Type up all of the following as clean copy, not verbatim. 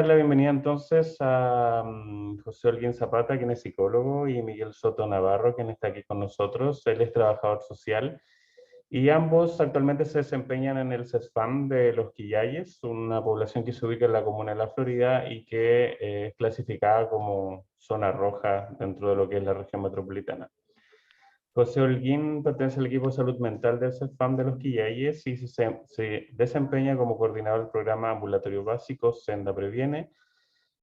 dar la bienvenida entonces a José Holguín Zapata, quien es psicólogo, y Miguel Soto Navarro, quien está aquí con nosotros. Él es trabajador social y ambos actualmente se desempeñan en el CESFAM de Los Quillayes, una población que se ubica en la comuna de La Florida y que es clasificada como zona roja dentro de lo que es la región metropolitana. José Holguín pertenece al equipo de salud mental del CESFAM de Los Quillayes y se desempeña como coordinador del programa ambulatorio básico Senda Previene,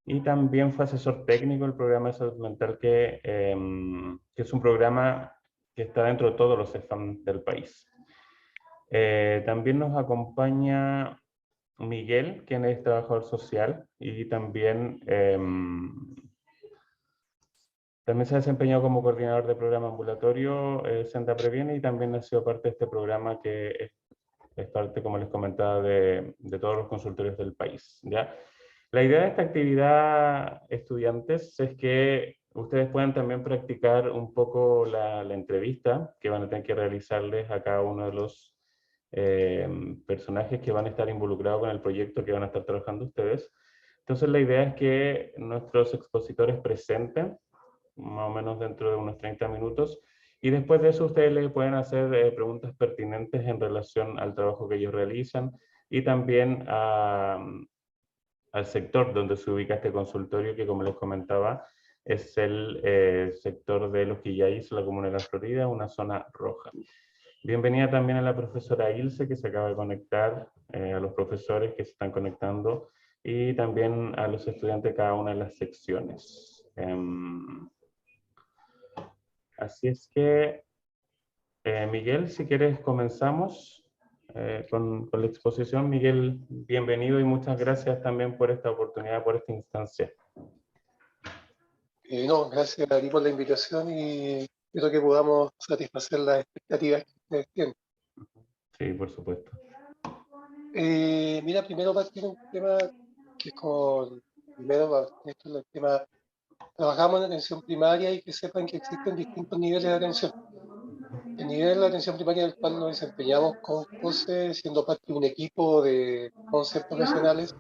y también fue asesor técnico del programa de salud mental que es un programa que está dentro de todos los CESFAM del país. También nos acompaña Miguel, quien es trabajador social y también se ha desempeñado como coordinador de programa ambulatorio Senda Previene, y también ha sido parte de este programa que es parte, como les comentaba, de todos los consultorios del país, ¿ya? La idea de esta actividad, estudiantes, es que ustedes puedan también practicar un poco la entrevista que van a tener que realizarles a cada uno de los personajes que van a estar involucrados con el proyecto que van a estar trabajando ustedes. Entonces la idea es que nuestros expositores presenten más o menos dentro de unos 30 minutos, y después de eso ustedes les pueden hacer preguntas pertinentes en relación al trabajo que ellos realizan y también al sector donde se ubica este consultorio, que como les comentaba es el sector de Los Quillayes, la comuna de La Florida, una zona roja. Bienvenida también a la profesora Ilse, que se acaba de conectar, a los profesores que se están conectando y también a los estudiantes de cada una de las secciones. Así es que, Miguel, si quieres comenzamos con la exposición. Miguel, bienvenido y muchas gracias también por esta oportunidad, por esta instancia. No, gracias a ti por la invitación y espero que podamos satisfacer las expectativas que ustedes tienen. Sí, por supuesto. Mira, primero partir un tema que es como, primero, esto es el tema, trabajamos en atención primaria y que sepan que existen distintos niveles de atención. El nivel de atención primaria del cual nos desempeñamos con José, siendo parte de un equipo de 11 profesionales,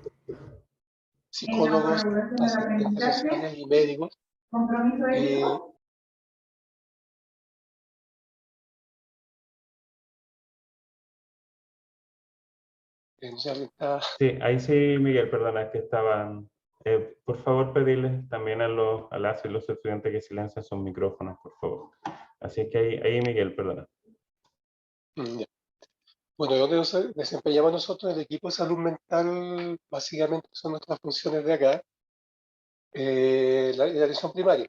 psicólogos, asistentes sociales y médicos. Sí, ahí sí, Miguel, perdona, es que estaban... por favor, pedirles también a las y los estudiantes que silencien sus micrófonos, por favor. Así que ahí Miguel, perdona. Ya. Bueno, donde nos desempeñamos nosotros, el equipo de salud mental, básicamente son nuestras funciones de acá, la atención primaria,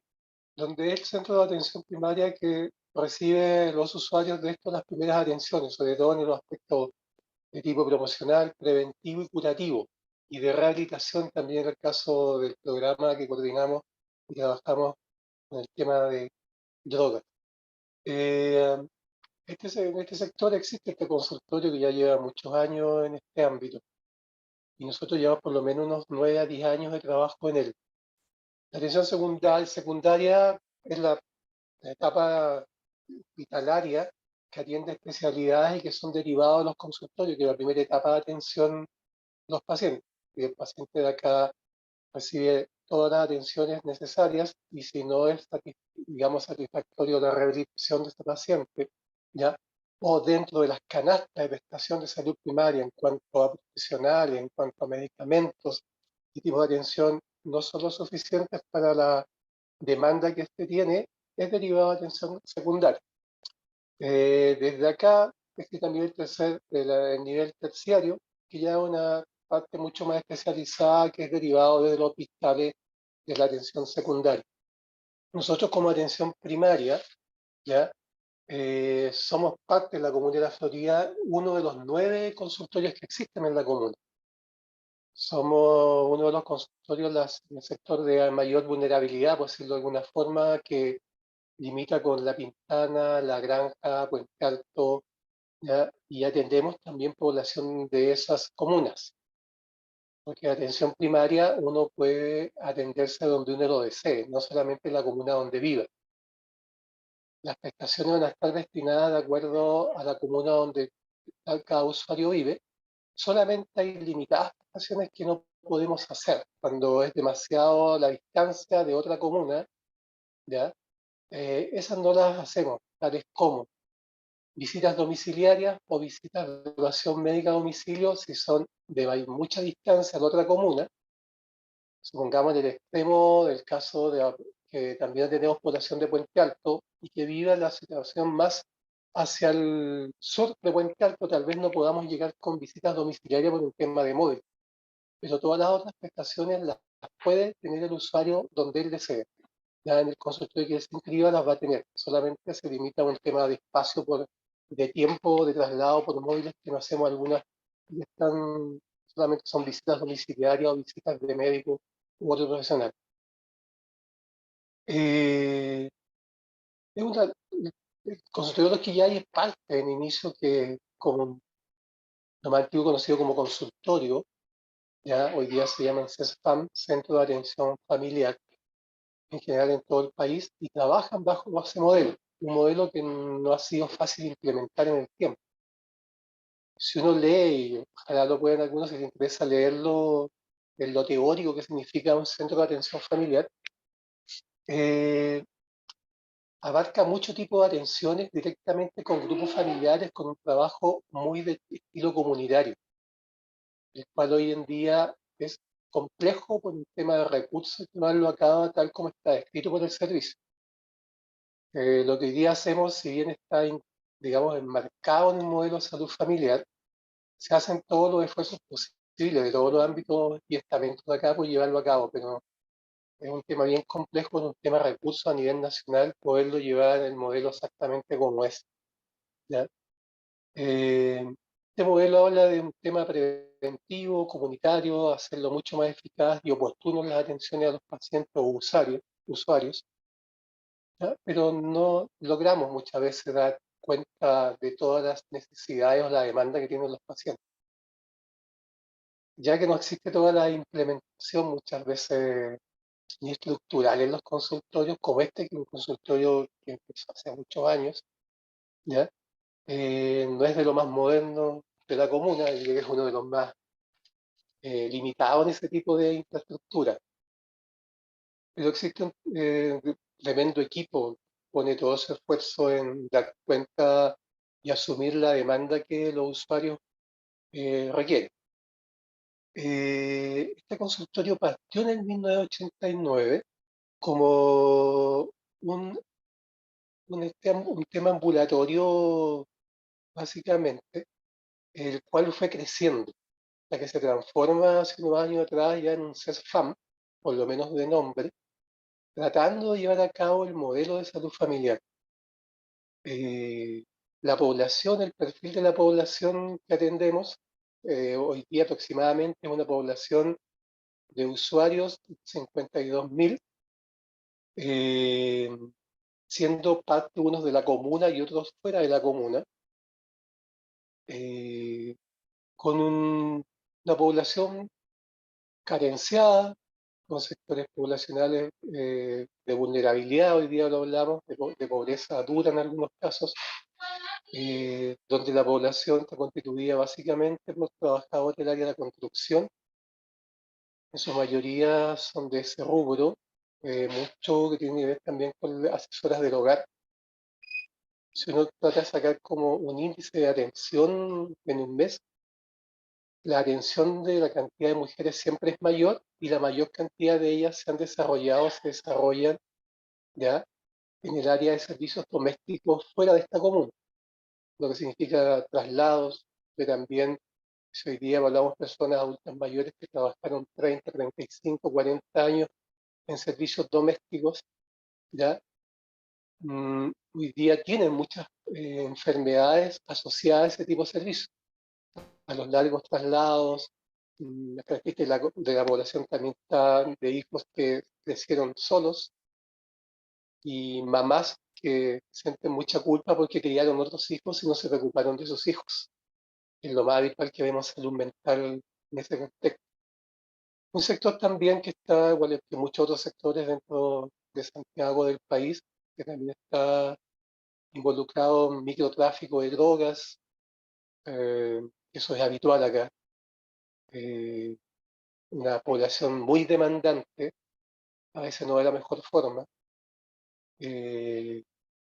donde es el centro de atención primaria que recibe los usuarios de esto las primeras atenciones, sobre todo en los aspectos de tipo promocional, preventivo y curativo, y de rehabilitación también en el caso del programa que coordinamos y trabajamos en el tema de drogas. En este sector existe este consultorio que ya lleva muchos años en este ámbito, y nosotros llevamos por lo menos unos 9 a 10 años de trabajo en él. La atención secundaria es la etapa hospitalaria que atiende especialidades y que son derivados de los consultorios, que es la primera etapa de atención de los pacientes. Y el paciente de acá recibe todas las atenciones necesarias, y si no es, digamos, satisfactorio la rehabilitación de este paciente, ¿ya? O dentro de las canastas de prestación de salud primaria en cuanto a profesionales, en cuanto a medicamentos y tipo de atención no son lo suficientes para la demanda que este tiene, es derivado de atención secundaria. Desde acá, este también el nivel terciario, que ya es una parte mucho más especializada, que es derivado de los hospitales de la atención secundaria. Nosotros como atención primaria, ya somos parte de la Comuna de La Florida, uno de los 9 consultorios que existen en la comuna. Somos uno de los consultorios en el sector de mayor vulnerabilidad, por decirlo de alguna forma, que limita con La Pintana, La Granja, Puente Alto, ¿ya? Y atendemos también población de esas comunas, porque la atención primaria uno puede atenderse donde uno lo desee, no solamente en la comuna donde viva. Las prestaciones van a estar destinadas de acuerdo a la comuna donde cada usuario vive. Solamente hay limitadas prestaciones que no podemos hacer. Cuando es demasiado la distancia de otra comuna, ¿ya? Esas no las hacemos, tales como visitas domiciliarias o visitas de evaluación médica a domicilio si son de mucha distancia en otra comuna. Supongamos en el extremo del caso de que también tenemos población de Puente Alto y que vive en la situación más hacia el sur de Puente Alto, tal vez no podamos llegar con visitas domiciliarias por un tema de móvil, pero todas las otras prestaciones las puede tener el usuario donde él desee. Ya en el consultorio que él se inscriba las va a tener, solamente se limita a un tema de espacio, de tiempo, de traslado por móviles, que no hacemos algunas, y están, solamente son visitas domiciliarias o visitas de médico u otro profesional. Eh, es el consultorio de los que ya hay es parte en inicio que, como lo más antiguo conocido como consultorio, ya hoy día se llaman CESFAM, Centro de Atención Familiar, en general en todo el país, y trabajan bajo ese modelo, un modelo que no ha sido fácil de implementar en el tiempo. Si uno lee, y ojalá lo pueden algunos si les interesa leerlo, en lo teórico que significa un centro de atención familiar, eh, abarca mucho tipo de atenciones directamente con grupos familiares con un trabajo muy de estilo comunitario, el cual hoy en día es complejo por un tema de recursos llevarlo a cabo tal como está escrito por el servicio. Lo que hoy día hacemos, si bien está, digamos, enmarcado en el modelo de salud familiar, se hacen todos los esfuerzos posibles de todos los ámbitos y estamentos de acá por llevarlo a cabo, pero es un tema bien complejo, es un tema de recursos a nivel nacional, poderlo llevar el modelo exactamente como es. ¿Ya? Este modelo habla de un tema preventivo, comunitario, hacerlo mucho más eficaz y oportuno en las atenciones a los pacientes o usuarios, ¿ya? Pero no logramos muchas veces dar cuenta de todas las necesidades o la demanda que tienen los pacientes, ya que no existe toda la implementación muchas veces ni estructural en los consultorios, como este, que es un consultorio que empezó hace muchos años, ¿ya? No es de lo más moderno de la comuna, y es uno de los más limitados en ese tipo de infraestructura. Pero existe un tremendo equipo, pone todo su esfuerzo en dar cuenta y asumir la demanda que los usuarios requieren. Este consultorio partió en el 1989 como un, un tema ambulatorio, básicamente, el cual fue creciendo, la que se transforma hace unos años atrás ya en un CESFAM, por lo menos de nombre, tratando de llevar a cabo el modelo de salud familiar. La población, el perfil de la población que atendemos, hoy día aproximadamente es una población de usuarios 52.000, eh, siendo parte unos de la comuna y otros fuera de la comuna, eh, con una población carenciada, con sectores poblacionales de vulnerabilidad, hoy día lo hablamos, de pobreza dura en algunos casos, donde la población está constituida básicamente por trabajadores del área de la construcción, en su mayoría son de ese rubro, mucho que tiene que ver también con asesoras del hogar. Si uno trata de sacar como un índice de atención en un mes, la atención de la cantidad de mujeres siempre es mayor y la mayor cantidad de ellas se han desarrollado, se desarrollan ya en el área de servicios domésticos fuera de esta comuna, lo que significa traslados, que también si hoy día hablamos de personas adultas mayores que trabajaron 30, 35, 40 años en servicios domésticos, ya hoy día tienen muchas enfermedades asociadas a ese tipo de servicios, a los largos traslados. La característica de la población también está de hijos que crecieron solos y mamás que sienten mucha culpa porque criaron otros hijos y no se preocuparon de sus hijos. Es lo más habitual que vemos salud mental en ese contexto. Un sector también que está, igual que muchos otros sectores dentro de Santiago del país, que también está involucrado en microtráfico de drogas, eso es habitual acá. una población muy demandante, a veces no de la mejor forma,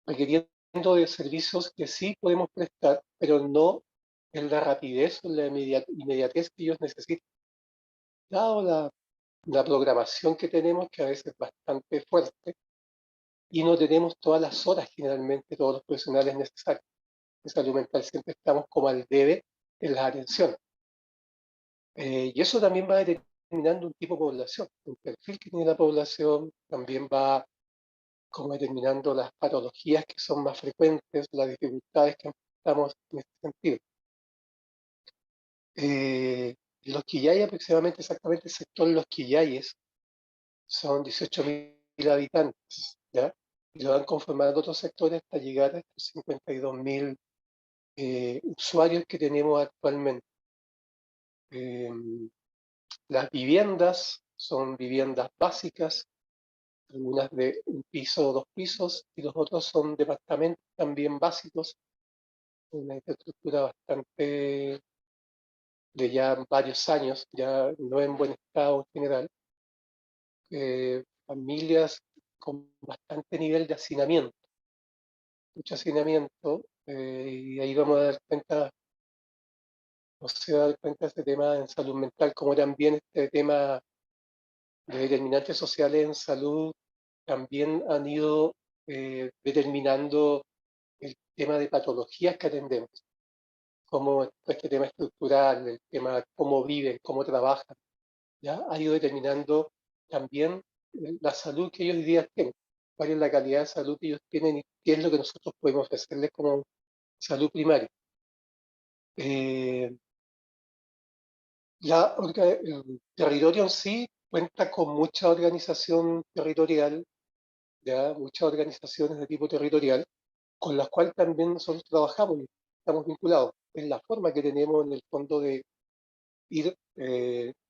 requiriendo de servicios que sí podemos prestar, pero no en la rapidez o en la inmediatez que ellos necesitan, dado la programación que tenemos, que a veces es bastante fuerte, y no tenemos todas las horas generalmente, todos los profesionales necesarios. En salud mental siempre estamos como al debe en las atenciones. Y eso también va determinando un tipo de población, un perfil que tiene la población, también va como determinando las patologías que son más frecuentes, las dificultades que enfrentamos en este sentido. Los Quillay, aproximadamente exactamente el sector Los Quillayes, son 18.000 habitantes, ¿ya? Y lo van conformando otros sectores hasta llegar a estos 52.000 usuarios que tenemos actualmente. Las viviendas son viviendas básicas, algunas de un piso o dos pisos, y los otros son departamentos también básicos, una infraestructura bastante de ya varios años, ya no en buen estado en general, familias con bastante nivel de hacinamiento, mucho hacinamiento, y ahí vamos a dar cuenta, no se va a dar cuenta de este tema en salud mental, como también este tema de determinantes sociales en salud también han ido determinando el tema de patologías que atendemos, como este tema estructural, el tema de cómo viven, cómo trabajan, ¿ya? Ha ido determinando también la salud que ellos hoy día tienen, cuál es la calidad de salud que ellos tienen y qué es lo que nosotros podemos ofrecerles como salud primaria. Eh, el territorio en sí cuenta con mucha organización territorial, ya muchas organizaciones de tipo territorial, con las cuales también nosotros trabajamos y estamos vinculados. Es la forma que tenemos en el fondo de ir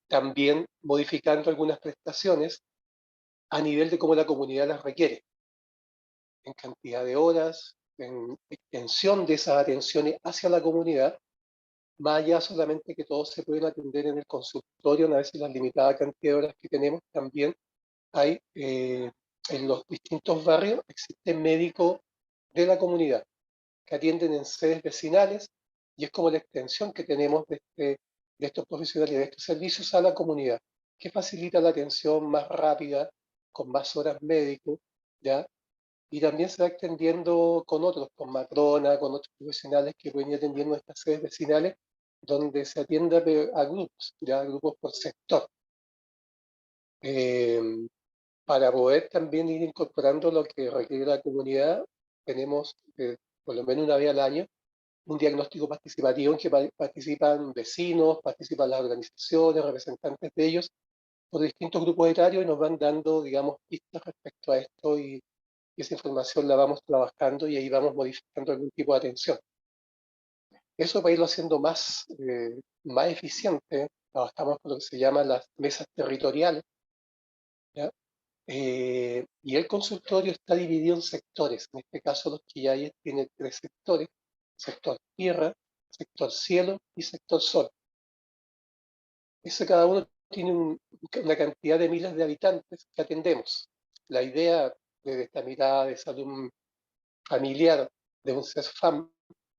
también modificando algunas prestaciones a nivel de cómo la comunidad las requiere, en cantidad de horas, en extensión de esas atenciones hacia la comunidad, más allá solamente que todos se pueden atender en el consultorio, una vez la limitada cantidad de horas que tenemos, también hay en los distintos barrios, existen médicos de la comunidad que atienden en sedes vecinales y es como la extensión que tenemos de estos profesionales, de estos servicios a la comunidad, que facilita la atención más rápida, con más horas médicos, ¿ya? Y también se va extendiendo con otros, con matrona, con otros profesionales que pueden ir atendiendo estas sedes vecinales, donde se atiende a grupos, ya grupos por sector, eh, para poder también ir incorporando lo que requiere la comunidad. Tenemos, por lo menos una vez al año, un diagnóstico participativo en que participan vecinos, participan las organizaciones, representantes de ellos, por distintos grupos etarios y nos van dando, digamos, pistas respecto a esto y esa información la vamos trabajando y ahí vamos modificando algún tipo de atención. Eso para irlo haciendo más eficiente, trabajamos con lo que se llama las mesas territoriales, ¿ya? Y el consultorio está dividido en sectores. En este caso, los Quillayes tienen 3 sectores: sector tierra, sector cielo y sector sol. Eso cada uno tiene una cantidad de miles de habitantes que atendemos. La idea desde esta mirada de salud familiar de un CESFAM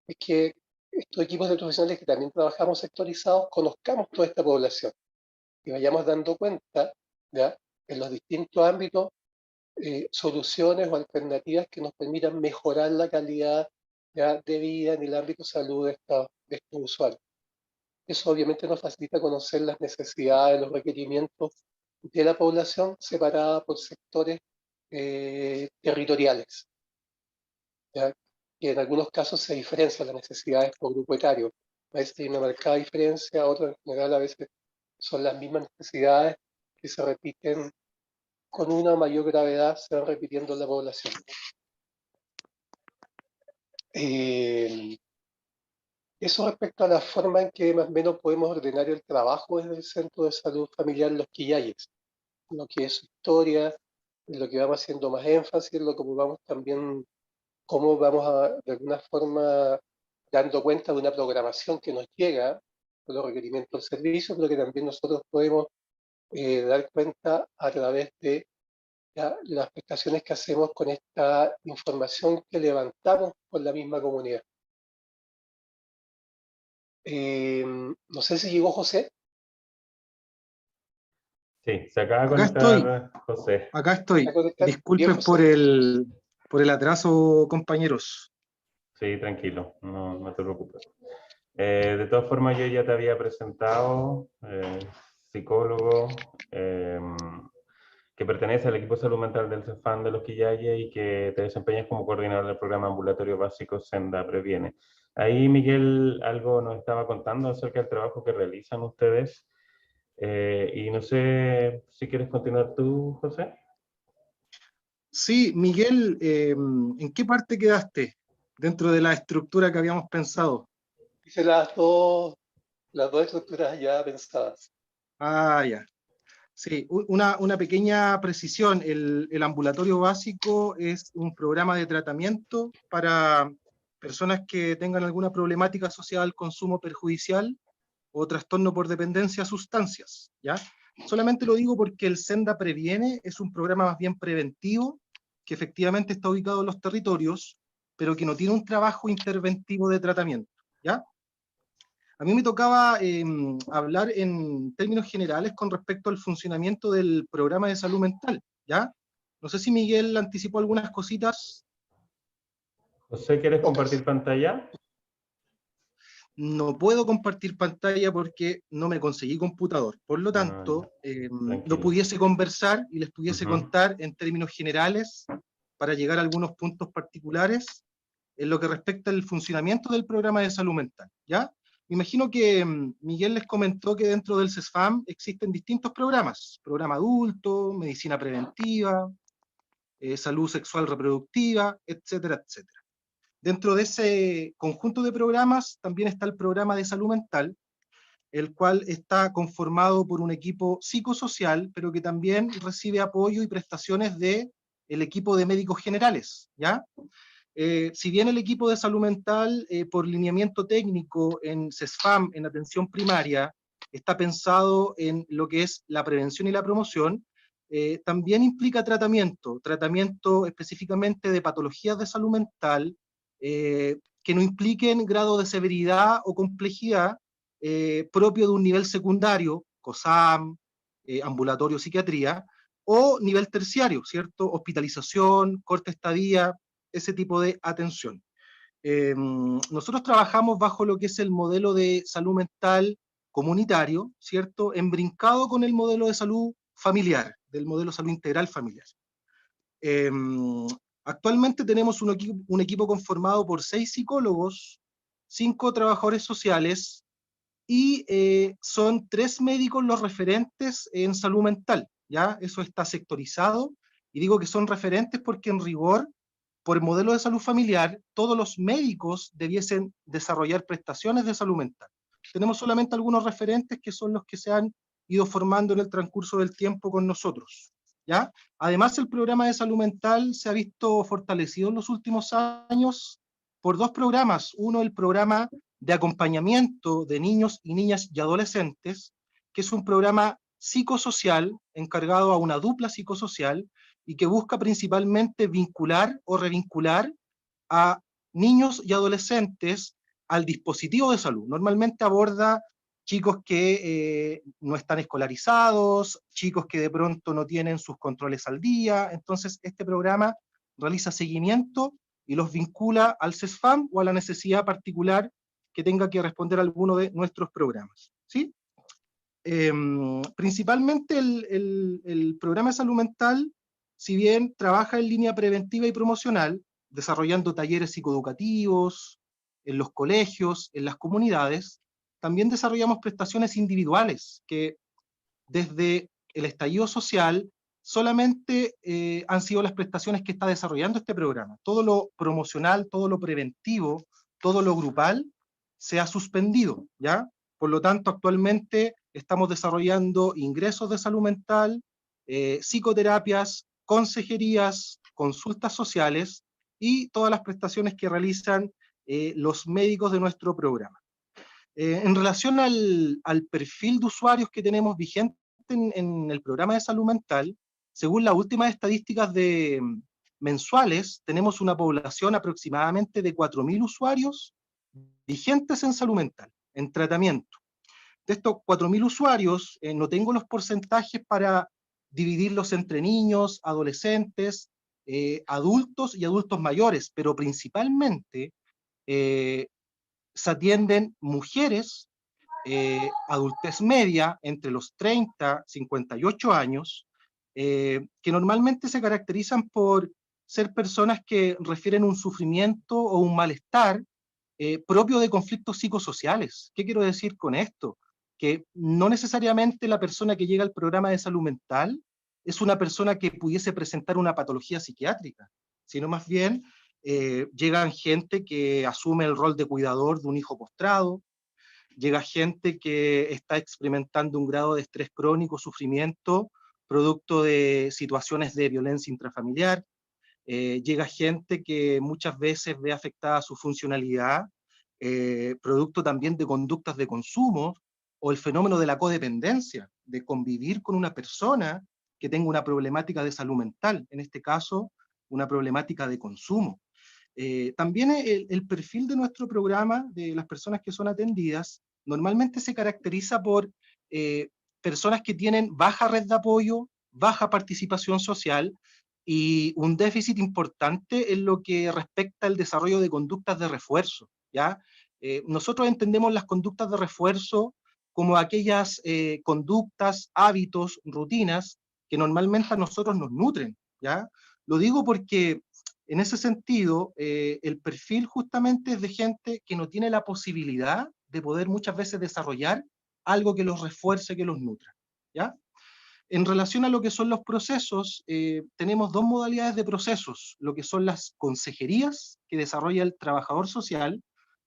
es que estos equipos de profesionales que también trabajamos sectorizados conozcamos toda esta población y vayamos dando cuenta, ¿ya?, en los distintos ámbitos, soluciones o alternativas que nos permitan mejorar la calidad, ¿ya?, de vida en el ámbito de salud de estos usuarios. Eso obviamente nos facilita conocer las necesidades, los requerimientos de la población separada por sectores territoriales, ¿ya?, que en algunos casos se diferencian las necesidades por grupo etario. A veces hay una marcada diferencia, otras en general a veces son las mismas necesidades que se repiten con una mayor gravedad, se van repitiendo en la población. Eso respecto a la forma en que más o menos podemos ordenar el trabajo desde el Centro de Salud Familiar Los Quillayes, lo que es su historia, en lo que vamos haciendo más énfasis, en lo que vamos también, cómo vamos de alguna forma dando cuenta de una programación que nos llega con los requerimientos del servicio, pero que también nosotros podemos dar cuenta a través de las prestaciones que hacemos con esta información que levantamos con la misma comunidad. No sé si llegó José. Sí, se acaba de Acá estoy, conectar José. acá estoy. Bien, Disculpen José. por el atraso, compañeros. Sí, tranquilo, no te preocupes. De todas formas, yo ya te había presentado, psicólogo, que pertenece al equipo de salud mental del CEFAM de Los Quillayes y que te desempeñas como coordinador del programa ambulatorio básico Senda Previene. Ahí Miguel algo nos estaba contando acerca del trabajo que realizan ustedes, y no sé si quieres continuar tú, José. Sí, Miguel, ¿en qué parte quedaste dentro de la estructura que habíamos pensado? Hice las dos estructuras ya pensadas. Ah, ya. Sí, una pequeña precisión. El ambulatorio básico es un programa de tratamiento para personas que tengan alguna problemática asociada al consumo perjudicial o trastorno por dependencia a sustancias, ¿ya? Solamente lo digo porque el Senda Previene es un programa más bien preventivo, que efectivamente está ubicado en los territorios, pero que no tiene un trabajo interventivo de tratamiento, ¿ya? A mí me tocaba hablar en términos generales con respecto al funcionamiento del programa de salud mental, ¿ya? No sé si Miguel anticipó algunas cositas. José, ¿quieres Pocas. compartir pantalla? No puedo compartir pantalla porque no me conseguí computador. Por lo Ya, tanto, lo tranquilo. pudiese conversar y les pudiese Ujú. contar en términos generales para llegar a algunos puntos particulares en lo que respecta al funcionamiento del programa de salud mental, ¿ya? Me imagino que Miguel les comentó que dentro del CESFAM existen distintos programas: programa adulto, medicina preventiva, salud sexual reproductiva, etcétera, etcétera. Dentro de ese conjunto de programas también está el programa de salud mental, el cual está conformado por un equipo psicosocial, pero que también recibe apoyo y prestaciones de el equipo de médicos generales, ¿ya? Si bien el equipo de salud mental, por lineamiento técnico en CESFAM, en atención primaria, está pensado en lo que es la prevención y la promoción, también implica tratamiento específicamente de patologías de salud mental, que no impliquen grado de severidad o complejidad propio de un nivel secundario, COSAM, ambulatorio, psiquiatría, o nivel terciario, ¿cierto? Hospitalización, corta estadía, ese tipo de atención. Nosotros trabajamos bajo lo que es el modelo de salud mental comunitario, ¿cierto? Embrincado con el modelo de salud familiar, del modelo de salud integral familiar. Eh, Actualmente tenemos un equipo conformado por 6 psicólogos, 5 trabajadores sociales y son 3 médicos los referentes en salud mental, ¿ya? Eso está sectorizado, y digo que son referentes porque en rigor, por el modelo de salud familiar, todos los médicos debiesen desarrollar prestaciones de salud mental. Tenemos solamente algunos referentes que son los que se han ido formando en el transcurso del tiempo con nosotros, ¿ya? Además, el programa de salud mental se ha visto fortalecido en los últimos años por 2 programas. Uno, el programa de acompañamiento de niños y niñas y adolescentes, que es un programa psicosocial encargado a una dupla psicosocial y que busca principalmente vincular o revincular a niños y adolescentes al dispositivo de salud. Normalmente aborda chicos que no están escolarizados, chicos que de pronto no tienen sus controles al día. Entonces, este programa realiza seguimiento y los vincula al CESFAM o a la necesidad particular que tenga que responder alguno de nuestros programas, ¿sí? Principalmente el programa de salud mental, si bien trabaja en línea preventiva y promocional, desarrollando talleres psicoeducativos en los colegios, en las comunidades, también desarrollamos prestaciones individuales que desde el estallido social solamente han sido las prestaciones que está desarrollando este programa. Todo lo promocional, todo lo preventivo, todo lo grupal se ha suspendido, ¿ya? Por lo tanto, actualmente estamos desarrollando ingresos de salud mental, psicoterapias, consejerías, consultas sociales y todas las prestaciones que realizan los médicos de nuestro programa. En relación al perfil de usuarios que tenemos vigente en el programa de salud mental, según las últimas estadísticas mensuales, tenemos una población aproximadamente de 4.000 usuarios vigentes en salud mental, en tratamiento. De estos 4.000 usuarios, no tengo los porcentajes para dividirlos entre niños, adolescentes, adultos y adultos mayores, pero principalmente se atienden mujeres, adultez media, entre los 30 y 58 años, que normalmente se caracterizan por ser personas que refieren un sufrimiento o un malestar propio de conflictos psicosociales. ¿Qué quiero decir con esto? Que no necesariamente la persona que llega al programa de salud mental es una persona que pudiese presentar una patología psiquiátrica, sino más bien llegan gente que asume el rol de cuidador de un hijo postrado, llega gente que está experimentando un grado de estrés crónico, sufrimiento, producto de situaciones de violencia intrafamiliar, llega gente que muchas veces ve afectada su funcionalidad, producto también de conductas de consumo, o el fenómeno de la codependencia, de convivir con una persona que tenga una problemática de salud mental, en este caso, una problemática de consumo. También el perfil de nuestro programa, de las personas que son atendidas, normalmente se caracteriza por personas que tienen baja red de apoyo, baja participación social y un déficit importante en lo que respecta al desarrollo de conductas de refuerzo, ¿ya? Nosotros entendemos las conductas de refuerzo como aquellas conductas, hábitos, rutinas que normalmente a nosotros nos nutren, ¿ya? Lo digo porque en ese sentido, el perfil justamente es de gente que no tiene la posibilidad de poder muchas veces desarrollar algo que los refuerce, que los nutra, ¿ya? En relación a lo que son los procesos, tenemos dos modalidades de procesos, lo que son las consejerías que desarrolla el trabajador social,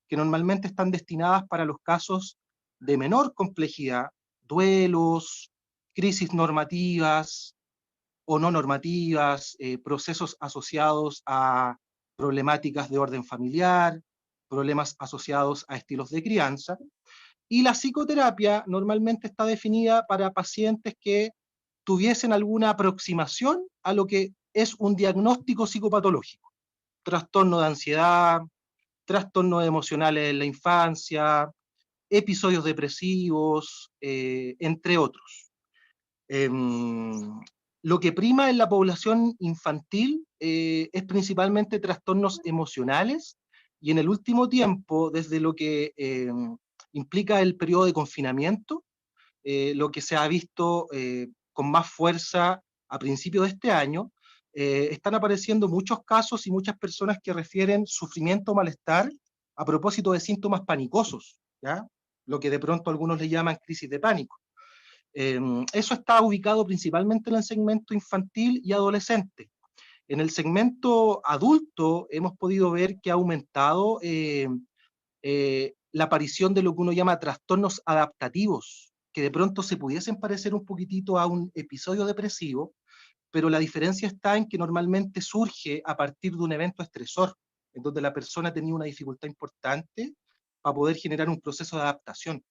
que normalmente están destinadas para los casos de menor complejidad, duelos, crisis normativas o no normativas, procesos asociados a problemáticas de orden familiar, problemas asociados a estilos de crianza, y la psicoterapia normalmente está definida para pacientes que tuviesen alguna aproximación a lo que es un diagnóstico psicopatológico, trastorno de ansiedad, trastornos emocionales en la infancia, episodios depresivos, entre otros. Lo que prima en la población infantil es principalmente trastornos emocionales, y en el último tiempo, desde lo que implica el periodo de confinamiento, lo que se ha visto con más fuerza a principios de este año, están apareciendo muchos casos y muchas personas que refieren sufrimiento o malestar a propósito de síntomas panicosos, ¿ya? Lo que de pronto algunos le llaman crisis de pánico. Eso está ubicado principalmente en el segmento infantil y adolescente. En el segmento adulto hemos podido ver que ha aumentado la aparición de lo que uno llama trastornos adaptativos, que de pronto se pudiesen parecer un poquitito a un episodio depresivo, pero la diferencia está en que normalmente surge a partir de un evento estresor, en donde la persona tenía una dificultad importante para poder generar un proceso de adaptación.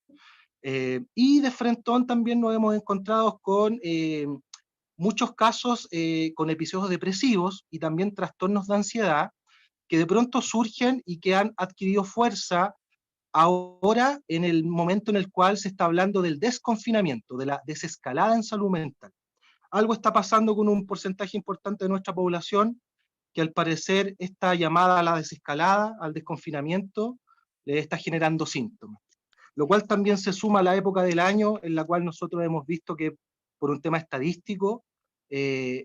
Y de frentón también nos hemos encontrado con muchos casos con episodios depresivos y también trastornos de ansiedad que de pronto surgen y que han adquirido fuerza ahora en el momento en el cual se está hablando del desconfinamiento, de la desescalada en salud mental. Algo está pasando con un porcentaje importante de nuestra población que al parecer esta llamada a la desescalada, al desconfinamiento, le está generando síntomas. Lo cual también se suma a la época del año en la cual nosotros hemos visto que por un tema estadístico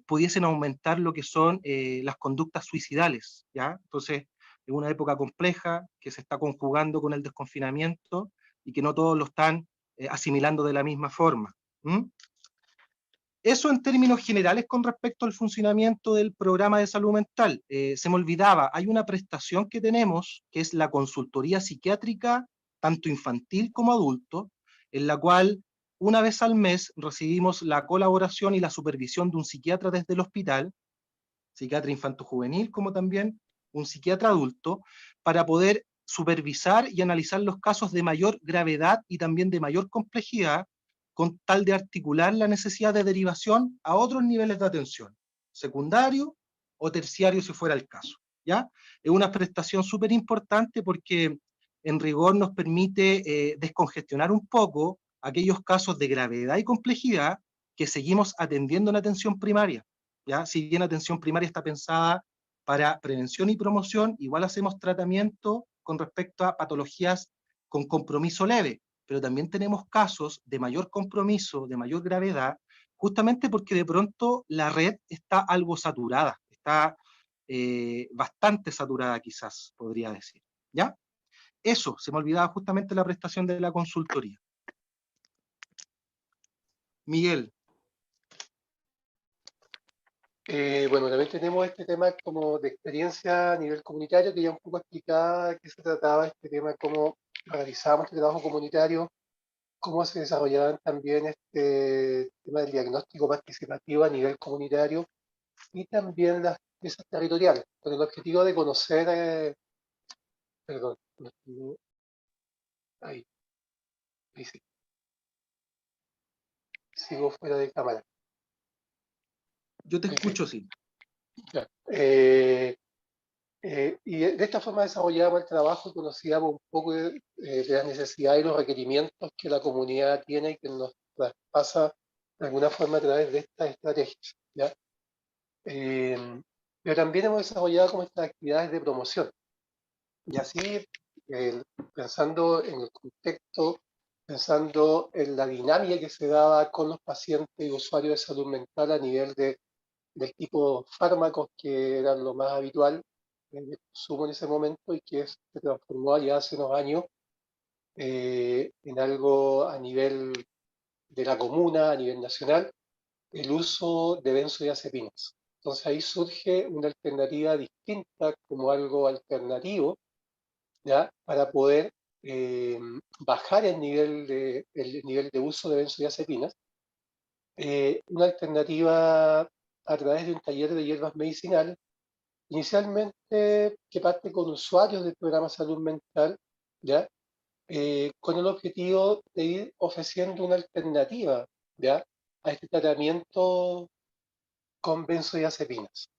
pudiesen aumentar lo que son las conductas suicidales, ¿ya? Entonces, es una época compleja que se está conjugando con el desconfinamiento y que no todos lo están asimilando de la misma forma. Eso en términos generales con respecto al funcionamiento del programa de salud mental. Se me olvidaba, hay una prestación que tenemos, que es la consultoría psiquiátrica, tanto infantil como adulto, en la cual una vez al mes recibimos la colaboración y la supervisión de un psiquiatra desde el hospital, psiquiatra infanto-juvenil, como también un psiquiatra adulto, para poder supervisar y analizar los casos de mayor gravedad y también de mayor complejidad, con tal de articular la necesidad de derivación a otros niveles de atención, secundario o terciario si fuera el caso, ¿ya? Es una prestación súper importante porque en rigor nos permite descongestionar un poco aquellos casos de gravedad y complejidad que seguimos atendiendo en atención primaria, ¿ya? Si bien atención primaria está pensada para prevención y promoción, igual hacemos tratamiento con respecto a patologías con compromiso leve, pero también tenemos casos de mayor compromiso, de mayor gravedad, justamente porque de pronto la red está algo saturada, está bastante saturada quizás, podría decir, ¿ya? Eso, se me olvidaba justamente la prestación de la consultoría. Miguel. Bueno, también tenemos este tema como de experiencia a nivel comunitario, que ya un poco explicaba de qué se trataba este tema, cómo realizábamos este trabajo comunitario, cómo se desarrollaban también este tema del diagnóstico participativo a nivel comunitario y también las piezas territoriales, con el objetivo de conocer, perdón, ahí, ahí sí, sigo fuera de cámara. Yo te escucho, sí. Ya. Y de esta forma desarrollábamos el trabajo y conocíamos un poco de las necesidades y los requerimientos que la comunidad tiene y que nos traspasa de alguna forma a través de estas estrategias, ¿ya? Pero también hemos desarrollado como estas actividades de promoción. Y así, pensando en el contexto, pensando en la dinámica que se daba con los pacientes y usuarios de salud mental a nivel del tipo fármacos que eran lo más habitual de consumo en ese momento y que se transformó ya hace unos años en algo a nivel de la comuna, a nivel nacional, el uso de benzodiazepinas. Entonces ahí surge una alternativa distinta como algo alternativo, ¿ya? Para poder bajar el nivel de uso de benzodiazepinas. Una alternativa a través de un taller de hierbas medicinales, inicialmente que parte con usuarios del programa Salud Mental, ¿ya? Con el objetivo de ir ofreciendo una alternativa, ¿ya? A este tratamiento con benzodiazepinas.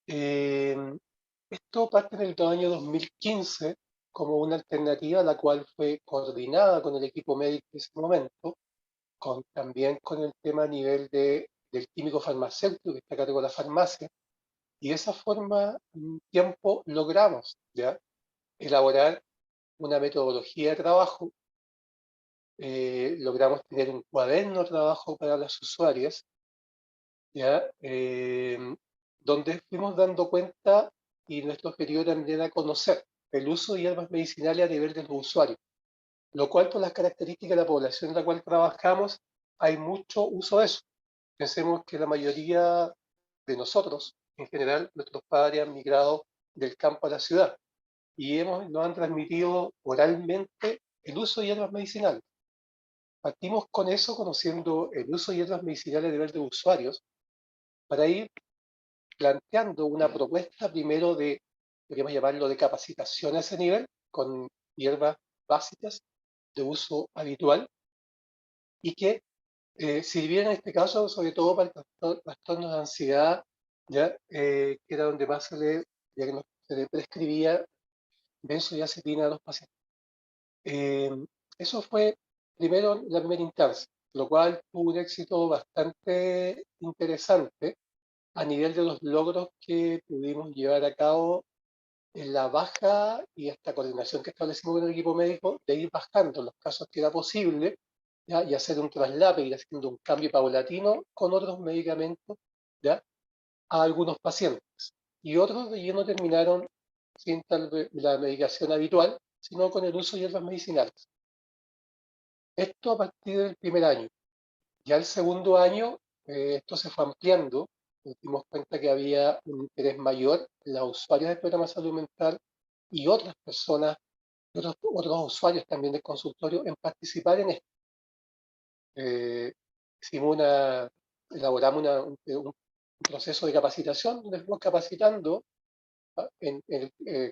Esto parte en el año 2015 como una alternativa, la cual fue coordinada con el equipo médico en ese momento, también con el tema a nivel del químico farmacéutico que está a cargo de la farmacia, y de esa forma, en un tiempo, logramos ¿ya? Elaborar una metodología de trabajo, logramos tener un cuaderno de trabajo para las usuarias, ¿ya? Donde fuimos dando cuenta y nuestro objetivo también era conocer el uso de hierbas medicinales a nivel de los usuarios, lo cual por las características de la población en la cual trabajamos hay mucho uso de eso. Pensemos que la mayoría de nosotros, en general, nuestros padres han migrado del campo a la ciudad y nos han transmitido oralmente el uso de hierbas medicinales. Partimos con eso, conociendo el uso de hierbas medicinales a nivel de usuarios, para ir planteando una propuesta primero podríamos llamarlo de capacitación a ese nivel, con hierbas básicas de uso habitual, y que sirvieran en este caso sobre todo para el trastornos de ansiedad, ¿ya? Que era donde más se le prescribía benzodiazepina a los pacientes. Eso fue primero la primera instancia, lo cual tuvo un éxito bastante interesante a nivel de los logros que pudimos llevar a cabo en la baja y esta coordinación que establecimos con el equipo médico, de ir bajando los casos que era posible, ¿ya? Y hacer un traslado, ir haciendo un cambio paulatino con otros medicamentos, ¿ya? A algunos pacientes. Y otros de lleno terminaron sin la medicación habitual, sino con el uso de hierbas medicinales. Esto a partir del primer año. Ya el segundo año, esto se fue ampliando, nos dimos cuenta que había un interés mayor en los usuarios del programa de salud mental y otras personas, otros usuarios también del consultorio, en participar en esto. Hicimos elaboramos un proceso de capacitación donde fuimos capacitando en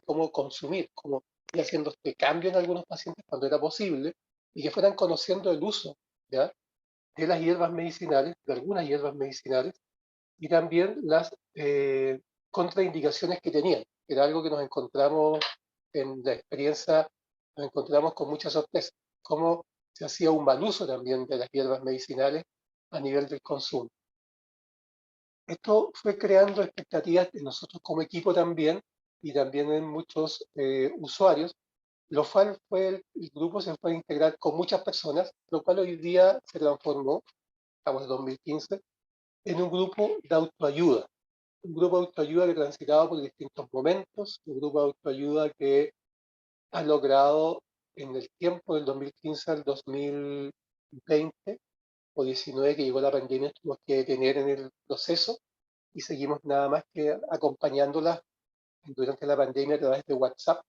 cómo consumir, cómo ir haciendo este cambio en algunos pacientes cuando era posible y que fueran conociendo el uso, ¿ya? de las hierbas medicinales, de algunas hierbas medicinales, y también las contraindicaciones que tenían. Era algo que nos encontramos en la experiencia, nos encontramos con mucha sorpresa, cómo se hacía un mal uso también de las hierbas medicinales a nivel del consumo. Esto fue creando expectativas en nosotros como equipo también, y también en muchos usuarios, lo cual el grupo se fue a integrar con muchas personas, lo cual hoy día se transformó, estamos en 2015, en un grupo de autoayuda. Un grupo de autoayuda que transitaba por distintos momentos, un grupo de autoayuda que ha logrado en el tiempo del 2015 al 2020 o 19 que llegó la pandemia, tuvimos que detener en el proceso y seguimos nada más que acompañándolas durante la pandemia a través de WhatsApp.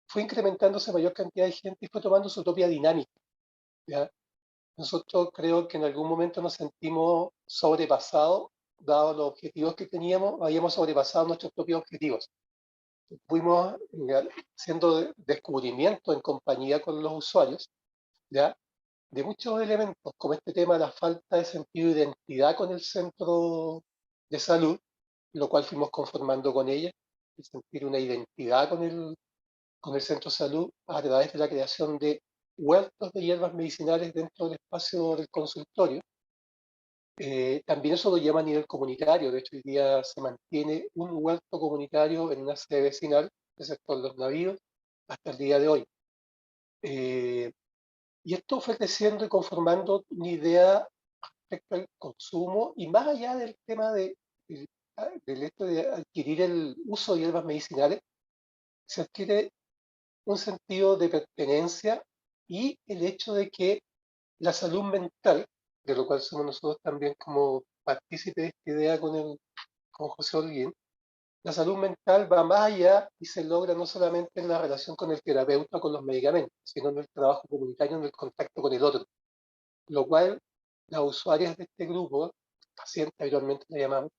Fue incrementándose mayor cantidad de gente y fue tomando su propia dinámica. ¿Ya? Nosotros creo que en algún momento nos sentimos sobrepasados, dados los objetivos que teníamos, habíamos sobrepasado nuestros propios objetivos. Fuimos haciendo descubrimientos en compañía con los usuarios, ¿ya? De muchos elementos, como este tema de la falta de sentido de identidad con el centro de salud, lo cual fuimos conformando con ella, y sentir una identidad con el centro de salud a través de la creación de huertos de hierbas medicinales dentro del espacio del consultorio. También eso lo lleva a nivel comunitario, de hecho hoy día se mantiene un huerto comunitario en una sede vecinal del sector Los Navíos hasta el día de hoy. Y esto fue creciendo y conformando una idea respecto al consumo y más allá del tema del hecho de adquirir el uso de hierbas medicinales, se adquiere un sentido de pertenencia y el hecho de que la salud mental, de lo cual somos nosotros también como partícipes de esta idea con José Holguín, la salud mental va más allá y se logra no solamente en la relación con el terapeuta o con los medicamentos, sino en el trabajo comunitario, en el contacto con el otro. Lo cual las usuarias de este grupo, pacientes habitualmente le llamamos,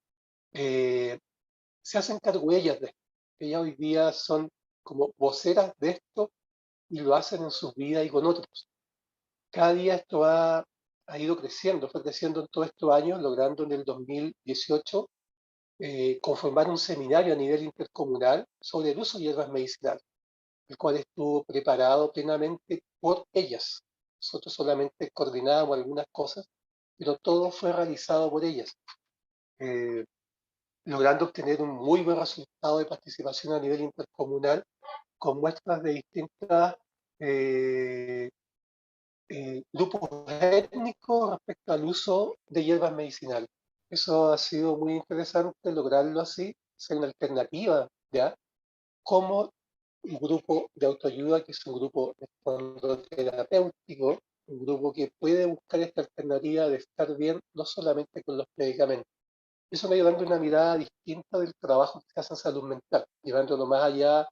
se hacen cargo ellas de esto. Ellas hoy día son como voceras de esto y lo hacen en sus vidas y con otros. Cada día esto ha ido creciendo, fue creciendo en todos estos años, logrando en el 2018 conformar un seminario a nivel intercomunal sobre el uso de hierbas medicinales, el cual estuvo preparado plenamente por ellas. Nosotros solamente coordinábamos algunas cosas, pero todo fue realizado por ellas, logrando obtener un muy buen resultado de participación a nivel intercomunal con muestras de distintas grupos étnicos respecto al uso de hierbas medicinales. Eso ha sido muy interesante lograrlo así, ser una alternativa, ¿ya? Como un grupo de autoayuda, que es un grupo de fondo terapéutico, un grupo que puede buscar esta alternativa de estar bien no solamente con los medicamentos. Eso me lleva dando una mirada distinta del trabajo que se hace en salud mental, llevándolo más allá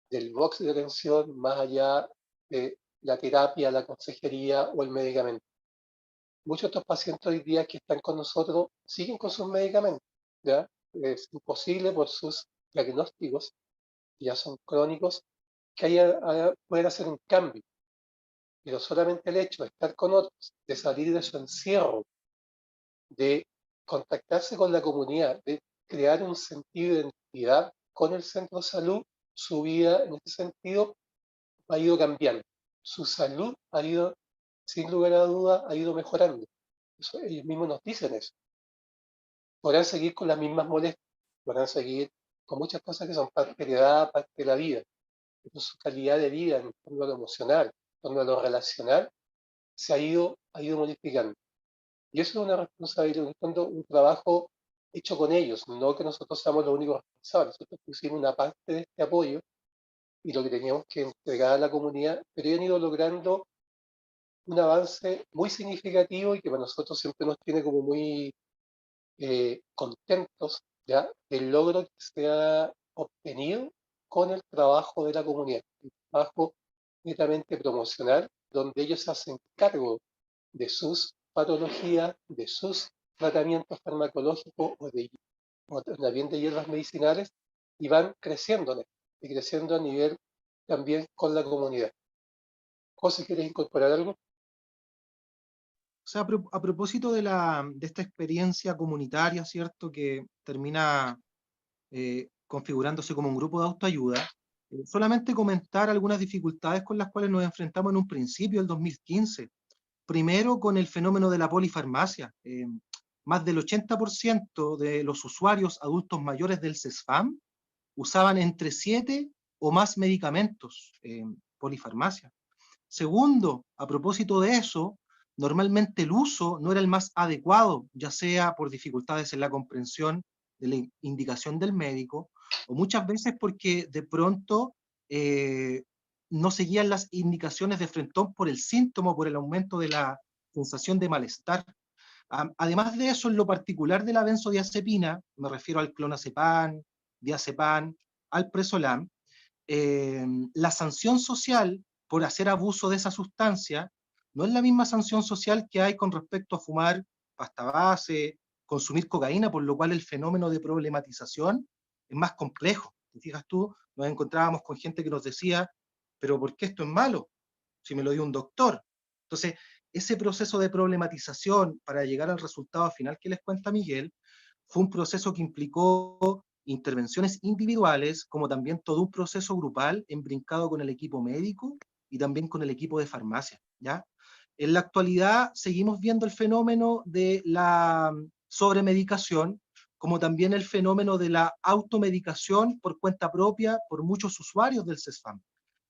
del box de atención, más allá de la terapia, la consejería o el medicamento. Muchos de estos pacientes hoy día que están con nosotros siguen con sus medicamentos, ¿ya? Es imposible por sus diagnósticos, que ya son crónicos, que puedan hacer un cambio. Pero solamente el hecho de estar con otros, de salir de su encierro, de contactarse con la comunidad, de crear un sentido de identidad con el centro de salud, su vida en ese sentido ha ido cambiando. Su salud ha ido, sin lugar a dudas, ha ido mejorando. Eso, ellos mismos nos dicen eso. Podrán seguir con las mismas molestias, podrán seguir con muchas cosas que son parte de la edad, parte de la vida. Pero su calidad de vida en torno a lo emocional, en torno a lo relacional, ha ido modificando. Y eso es una responsabilidad, en el fondo, un trabajo hecho con ellos, no que nosotros seamos los únicos responsables. Nosotros pusimos una parte de este apoyo y lo que teníamos que entregar a la comunidad, pero han ido logrando un avance muy significativo y que para nosotros siempre nos tiene como muy contentos, ¿ya? Del logro que se ha obtenido con el trabajo de la comunidad, un trabajo netamente promocional, donde ellos se hacen cargo de sus patologías, de sus tratamientos farmacológicos o también de hierbas medicinales y van creciendo, y creciendo a nivel también con la comunidad. José, ¿quieres incorporar algo? O sea, a propósito de esta experiencia comunitaria, ¿cierto? Que termina configurándose como un grupo de autoayuda, solamente comentar algunas dificultades con las cuales nos enfrentamos en un principio, el 2015. Primero, con el fenómeno de la polifarmacia. Más del 80% de los usuarios adultos mayores del CESFAM usaban entre 7 o más medicamentos, polifarmacia. Segundo, a propósito de eso, normalmente el uso no era el más adecuado, ya sea por dificultades en la comprensión de la indicación del médico, o muchas veces porque de pronto no seguían las indicaciones de frentón por el síntoma, por el aumento de la sensación de malestar. Además de eso, en lo particular de la benzodiazepina, me refiero al clonazepam, diazepam, al presolam, la sanción social por hacer abuso de esa sustancia no es la misma sanción social que hay con respecto a fumar pasta base, consumir cocaína, por lo cual el fenómeno de problematización es más complejo. ¿Te fijas tú? Nos encontrábamos con gente que nos decía, pero ¿por qué esto es malo? Si me lo dio un doctor. Entonces, ese proceso de problematización para llegar al resultado final que les cuenta Miguel, fue un proceso que implicó intervenciones individuales, como también todo un proceso grupal embrincado con el equipo médico y también con el equipo de farmacia, ¿ya? En la actualidad seguimos viendo el fenómeno de la sobremedicación, como también el fenómeno de la automedicación por cuenta propia por muchos usuarios del CESFAM.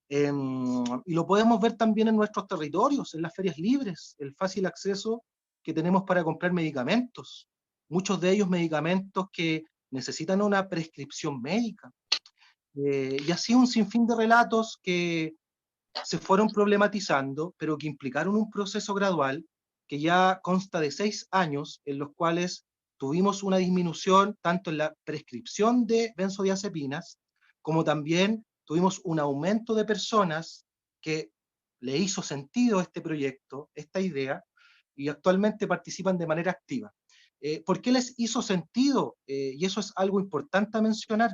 Y lo podemos ver también en nuestros territorios, en las ferias libres, el fácil acceso que tenemos para comprar medicamentos. Muchos de ellos medicamentos que necesitan una prescripción médica. Y así un sinfín de relatos que se fueron problematizando, pero que implicaron un proceso gradual que ya consta de 6 años, en los cuales tuvimos una disminución tanto en la prescripción de benzodiazepinas, como también tuvimos un aumento de personas que le hizo sentido a este proyecto, esta idea, y actualmente participan de manera activa. ¿Por qué les hizo sentido? Y eso es algo importante a mencionar.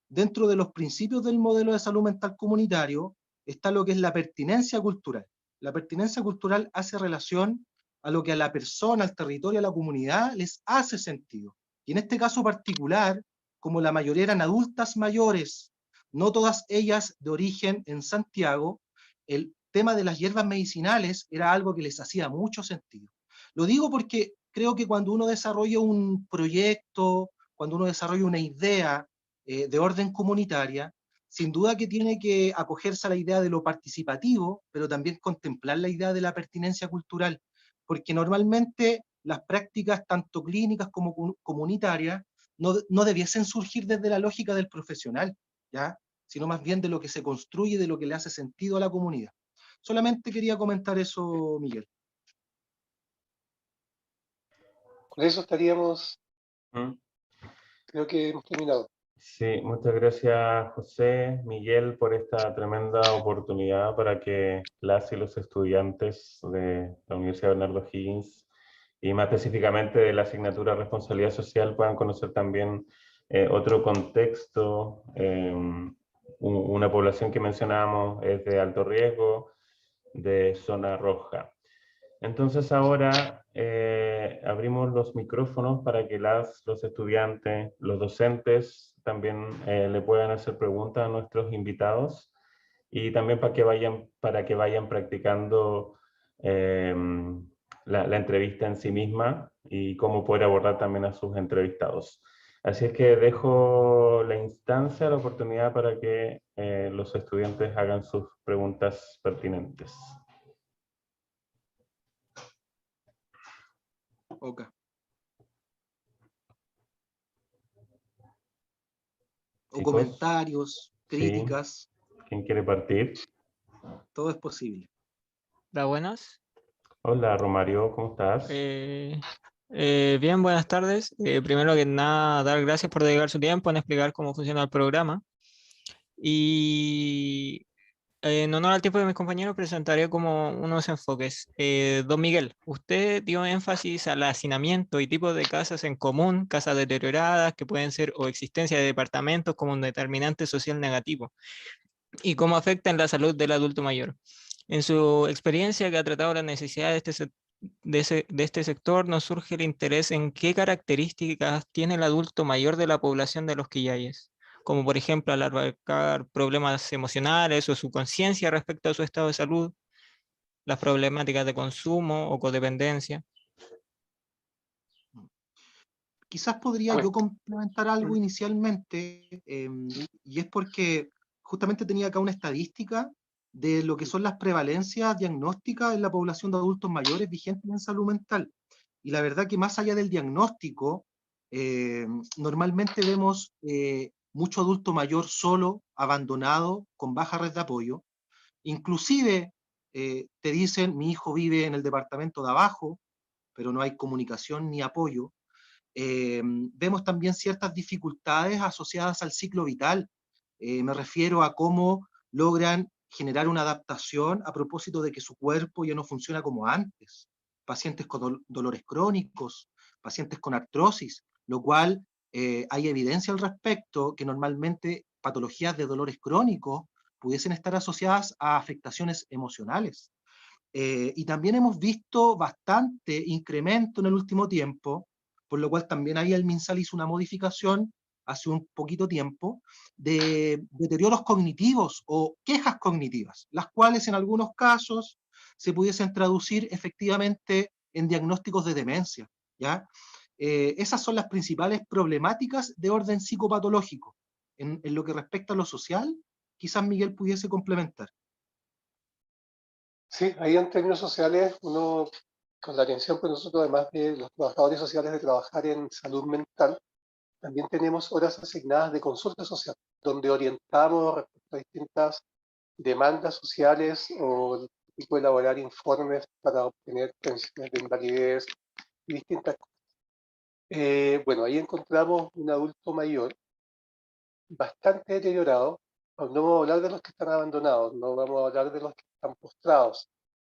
Dentro de los principios del modelo de salud mental comunitario está lo que es la pertinencia cultural. La pertinencia cultural hace relación a lo que a la persona, al territorio, a la comunidad les hace sentido. Y en este caso particular, como la mayoría eran adultas mayores, no todas ellas de origen en Santiago, el tema de las hierbas medicinales era algo que les hacía mucho sentido. Lo digo porque creo que cuando uno desarrolla un proyecto, cuando uno desarrolla una idea de orden comunitaria, sin duda que tiene que acogerse a la idea de lo participativo, pero también contemplar la idea de la pertinencia cultural, porque normalmente las prácticas, tanto clínicas como comunitarias, no debiesen surgir desde la lógica del profesional, ¿ya? Sino más bien de lo que se construye, de lo que le hace sentido a la comunidad. Solamente quería comentar eso, Miguel. Con eso estaríamos, ¿Mm? creo que hemos terminado. Sí, muchas gracias José, Miguel, por esta tremenda oportunidad para que las y los estudiantes de la Universidad Bernardo Higgins y más específicamente de la asignatura Responsabilidad Social puedan conocer también otro contexto. Una población que mencionábamos es de alto riesgo, de zona roja. Entonces ahora abrimos los micrófonos para que los estudiantes, los docentes también le puedan hacer preguntas a nuestros invitados y también para que vayan practicando la entrevista en sí misma y cómo poder abordar también a sus entrevistados. Así es que dejo la instancia, la oportunidad para que los estudiantes hagan sus preguntas pertinentes. Okay. O Chicos, comentarios, críticas. Sí. ¿Quién quiere partir? Todo es posible. Hola, buenas. Hola Romario, ¿cómo estás? Bien, buenas tardes. Primero que nada, dar gracias por dedicar su tiempo en explicar cómo funciona el programa. Y en honor al tiempo de mis compañeros, presentaré como unos enfoques. Don Miguel, usted dio énfasis al hacinamiento y tipos de casas en común, casas deterioradas, que pueden ser o existencia de departamentos como un determinante social negativo, y cómo afectan la salud del adulto mayor. En su experiencia que ha tratado las necesidades de este sector, nos surge el interés en qué características tiene el adulto mayor de la población de los Quillayes, como por ejemplo al abarcar problemas emocionales o su conciencia respecto a su estado de salud, las problemáticas de consumo o codependencia. Quizás podría yo complementar algo inicialmente, y es porque justamente tenía acá una estadística de lo que son las prevalencias diagnósticas en la población de adultos mayores vigentes en salud mental. Y la verdad que más allá del diagnóstico, normalmente vemos mucho adulto mayor solo, abandonado, con baja red de apoyo. Inclusive te dicen, mi hijo vive en el departamento de abajo, pero no hay comunicación ni apoyo. Vemos también ciertas dificultades asociadas al ciclo vital. Me refiero a cómo logran generar una adaptación a propósito de que su cuerpo ya no funciona como antes. Pacientes con dolores crónicos, pacientes con artrosis, lo cual hay evidencia al respecto que normalmente patologías de dolores crónicos pudiesen estar asociadas a afectaciones emocionales. Y también hemos visto bastante incremento en el último tiempo, por lo cual también ahí el MinSal hizo una modificación hace un poquito tiempo, de deterioros cognitivos o quejas cognitivas, las cuales en algunos casos se pudiesen traducir efectivamente en diagnósticos de demencia, ¿ya? Esas son las principales problemáticas de orden psicopatológico. En lo que respecta a lo social, quizás Miguel pudiese complementar. Sí, ahí en términos sociales, uno, con la atención, pues nosotros, además de los trabajadores sociales de trabajar en salud mental, también tenemos horas asignadas de consulta social, donde orientamos respecto a distintas demandas sociales o el tipo de elaborar informes para obtener pensiones de invalidez y distintas cosas. Bueno, ahí encontramos un adulto mayor bastante deteriorado. No vamos a hablar de los que están abandonados, no vamos a hablar de los que están postrados,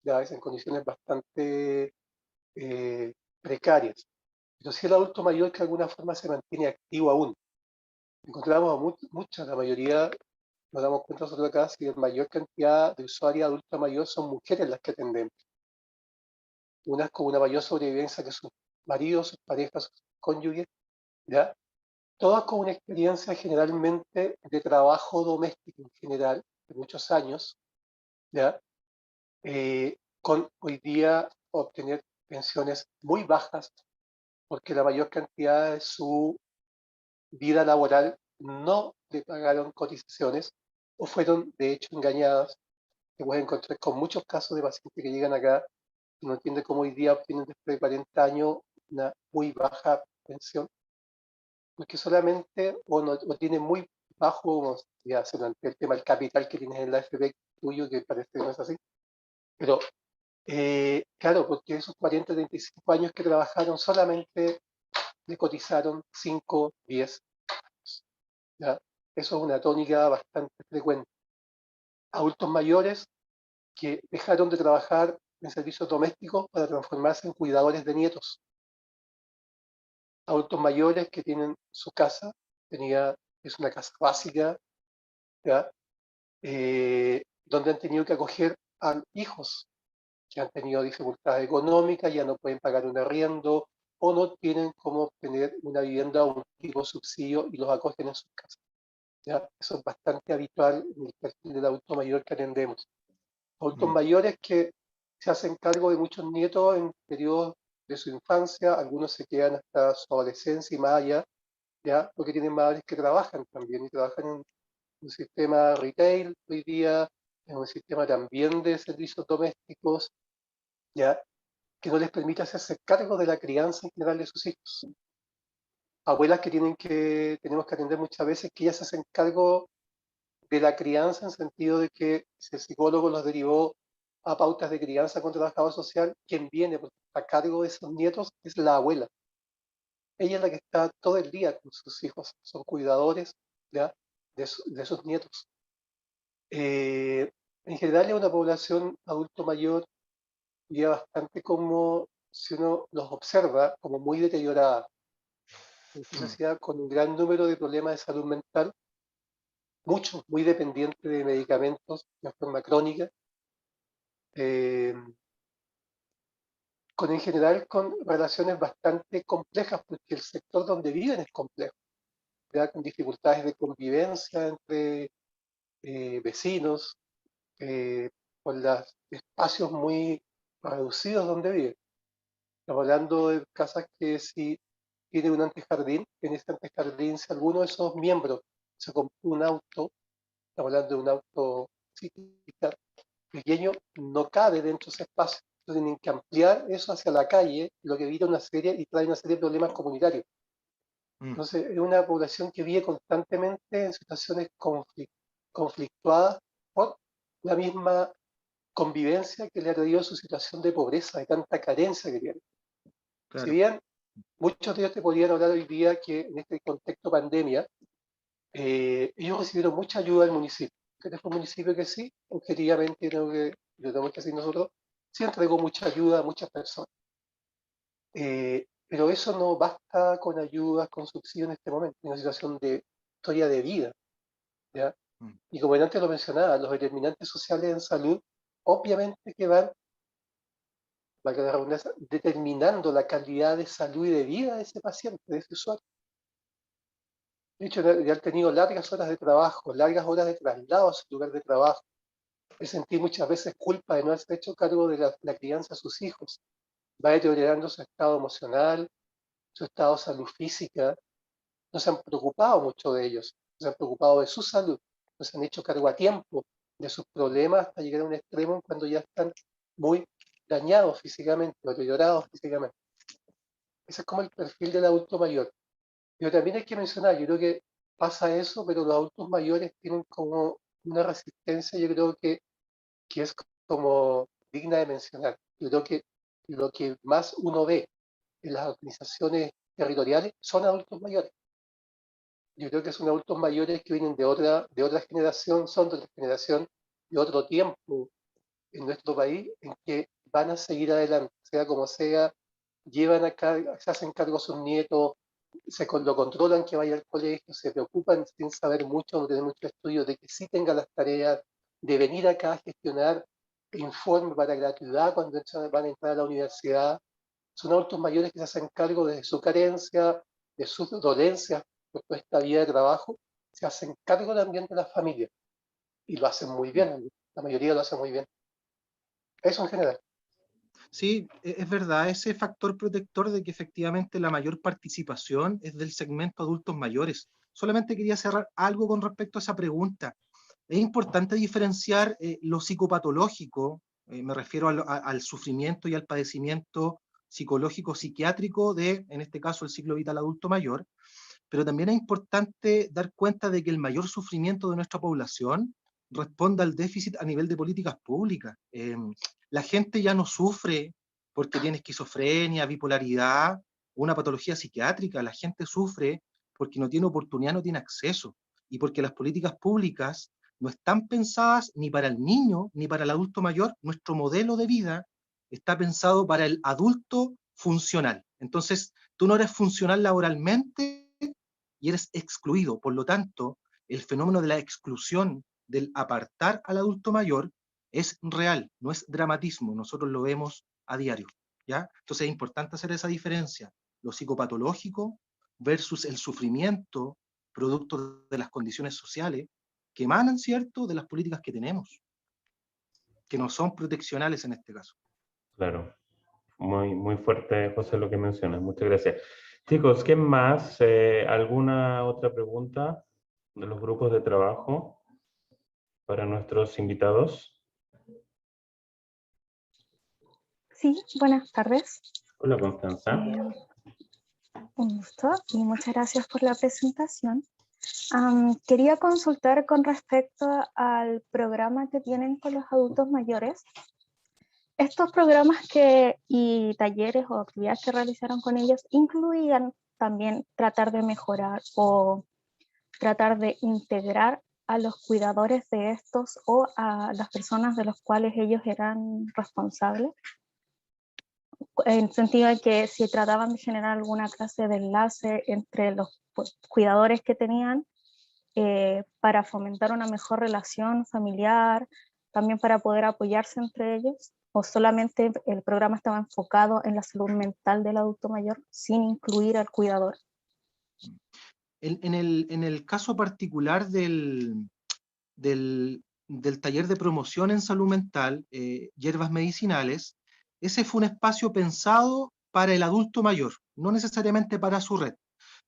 ya es en condiciones bastante precarias. Pero sí el adulto mayor que de alguna forma se mantiene activo aún. Encontramos a muchas, la mayoría, nos damos cuenta nosotros acá, si la mayor cantidad de usuarios adultos mayor son mujeres las que atendemos. Unas con una mayor sobrevivencia que sus maridos, sus parejas, sus cónyuges, ¿ya? Todas con una experiencia generalmente de trabajo doméstico en general, de muchos años, ¿ya? Con hoy día obtener pensiones muy bajas, porque la mayor cantidad de su vida laboral no le pagaron cotizaciones o fueron de hecho engañadas. Te puedes encontrar con muchos casos de pacientes que llegan acá y no entienden cómo hoy día obtienen después de 40 años una muy baja pensión, porque solamente o tienen muy bajo, ya se plantea el tema del capital que tienes en la AFP tuyo, que parece que no es así, pero claro, porque esos 40, 35 años que trabajaron solamente le cotizaron 5, 10 años. ¿Ya? Eso es una tónica bastante frecuente. Adultos mayores que dejaron de trabajar en servicios domésticos para transformarse en cuidadores de nietos. Adultos mayores que tienen su casa, es una casa básica, ¿ya? Donde han tenido que acoger a hijos que han tenido dificultades económicas, ya no pueden pagar un arriendo o no tienen cómo obtener una vivienda o un tipo de subsidio y los acogen en sus casas. ¿Ya? Eso es bastante habitual en el perfil del adulto mayor que atendemos. Adultos mayores que se hacen cargo de muchos nietos en periodos de su infancia, algunos se quedan hasta su adolescencia y más allá, ¿ya? Porque tienen madres que trabajan también y trabajan en un sistema retail hoy día, en un sistema también de servicios domésticos, ¿ya? Que no les permite hacerse cargo de la crianza en general de sus hijos. Abuelas que tenemos que atender muchas veces, que ellas se hacen cargo de la crianza en sentido de que si el psicólogo los derivó a pautas de crianza con trabajador social, quien viene a cargo de esos nietos es la abuela. Ella es la que está todo el día con sus hijos, son cuidadores, ¿ya? De sus nietos. En general es una población adulto mayor ya bastante como, si uno los observa, como muy deteriorada. Entonces ya con un gran número de problemas de salud mental, muchos muy dependientes de medicamentos de forma crónica, en general con relaciones bastante complejas, porque el sector donde viven es complejo, ¿ya? Con dificultades de convivencia entre vecinos, con los espacios muy reducidos donde viven. Estamos hablando de casas que si tiene un antejardín, en este antejardín, si alguno de esos miembros se compró un auto, estamos hablando de un auto pequeño, no cabe dentro de ese espacio. Entonces tienen que ampliar eso hacia la calle, lo que evita una serie y trae una serie de problemas comunitarios. Entonces es una población que vive constantemente en situaciones conflictuadas por la misma convivencia que le ha traído su situación de pobreza, de tanta carencia que tiene. Claro. Si bien muchos de ellos te podrían hablar hoy día que en este contexto pandemia, ellos recibieron mucha ayuda del municipio. Este fue un municipio que sí, objetivamente, lo tenemos que decir nosotros, sí entregó mucha ayuda a muchas personas. Pero eso no basta con ayudas, con subsidios en este momento, en una situación de historia de vida, ¿ya? Y como antes lo mencionaba, los determinantes sociales en salud, obviamente que van, valga la redundancia, determinando la calidad de salud y de vida de ese paciente, de ese usuario. De hecho, ya han tenido largas horas de trabajo, largas horas de traslado a su lugar de trabajo. El sentir muchas veces culpa de no haberse hecho cargo de la crianza de sus hijos. Va deteriorando su estado emocional, su estado de salud física. No se han preocupado mucho de ellos, no se han preocupado de su salud, no se han hecho cargo a tiempo de sus problemas hasta llegar a un extremo cuando ya están muy dañados físicamente, deteriorados físicamente. Ese es como el perfil del adulto mayor. Pero también hay que mencionar, yo creo que pasa eso, pero los adultos mayores tienen como una resistencia, yo creo que es como digna de mencionar. Yo creo que lo que más uno ve en las organizaciones territoriales son adultos mayores. Yo creo que son adultos mayores que vienen de otra generación, son de otra generación, de otro tiempo en nuestro país, en que van a seguir adelante, sea como sea, llevan acá, se hacen cargo a sus nietos, lo controlan que vaya al colegio, se preocupan sin saber mucho, no tener mucho estudio, de que sí tenga las tareas, de venir acá a gestionar informe para gratuidad cuando van a entrar a la universidad. Son adultos mayores que se hacen cargo de su carencia, de sus dolencias por toda esta vida de trabajo, se hacen cargo también de la familia y lo hacen muy bien, la mayoría lo hace muy bien. Eso en general. Sí, es verdad, ese factor protector de que efectivamente la mayor participación es del segmento adultos mayores. Solamente quería cerrar algo con respecto a esa pregunta. Es importante diferenciar lo psicopatológico, me refiero al sufrimiento y al padecimiento psicológico psiquiátrico de, en este caso, el ciclo vital adulto mayor, pero también es importante dar cuenta de que el mayor sufrimiento de nuestra población responde al déficit a nivel de políticas públicas. La gente ya no sufre porque tiene esquizofrenia, bipolaridad, una patología psiquiátrica. La gente sufre porque no tiene oportunidad, no tiene acceso, y porque las políticas públicas no están pensadas ni para el niño ni para el adulto mayor. Nuestro modelo de vida está pensado para el adulto funcional. Entonces, tú no eres funcional laboralmente y eres excluido. Por lo tanto, el fenómeno de la exclusión, del apartar al adulto mayor, es real, no es dramatismo. Nosotros lo vemos a diario, ¿ya? Entonces es importante hacer esa diferencia, lo psicopatológico versus el sufrimiento producto de las condiciones sociales que emanan, ¿cierto?, de las políticas que tenemos, que no son proteccionales en este caso. Claro, muy, muy fuerte, José, lo que mencionas. Muchas gracias. Chicos, ¿qué más? ¿Alguna otra pregunta de los grupos de trabajo para nuestros invitados? Sí, buenas tardes. Hola, Constanza. Un gusto y muchas gracias por la presentación. Quería consultar con respecto al programa que tienen con los adultos mayores. Estos programas y talleres o actividades que realizaron con ellos incluían también tratar de mejorar o tratar de integrar a los cuidadores de estos o a las personas de los cuales ellos eran responsables, en el sentido de que si trataban de generar alguna clase de enlace entre los cuidadores que tenían para fomentar una mejor relación familiar también para poder apoyarse entre ellos, o solamente el programa estaba enfocado en la salud mental del adulto mayor sin incluir al cuidador. En el caso particular del taller de promoción en salud mental, hierbas medicinales, ese fue un espacio pensado para el adulto mayor, no necesariamente para su red.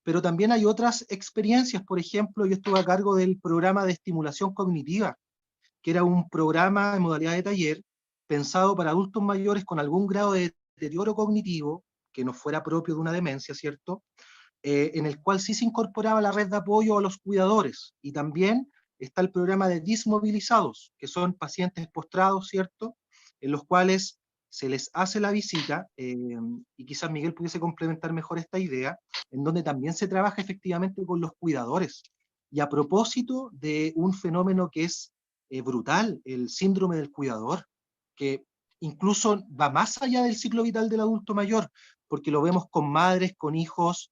Pero también hay otras experiencias. Por ejemplo, yo estuve a cargo del programa de estimulación cognitiva, que era un programa en modalidad de taller pensado para adultos mayores con algún grado de deterioro cognitivo, que no fuera propio de una demencia, ¿cierto? En el cual sí se incorporaba la red de apoyo a los cuidadores. Y también está el programa de dismovilizados, que son pacientes postrados, ¿cierto? En los cuales se les hace la visita, y quizás Miguel pudiese complementar mejor esta idea, en donde también se trabaja efectivamente con los cuidadores. Y a propósito de un fenómeno que es brutal, el síndrome del cuidador, que incluso va más allá del ciclo vital del adulto mayor, porque lo vemos con madres, con hijos,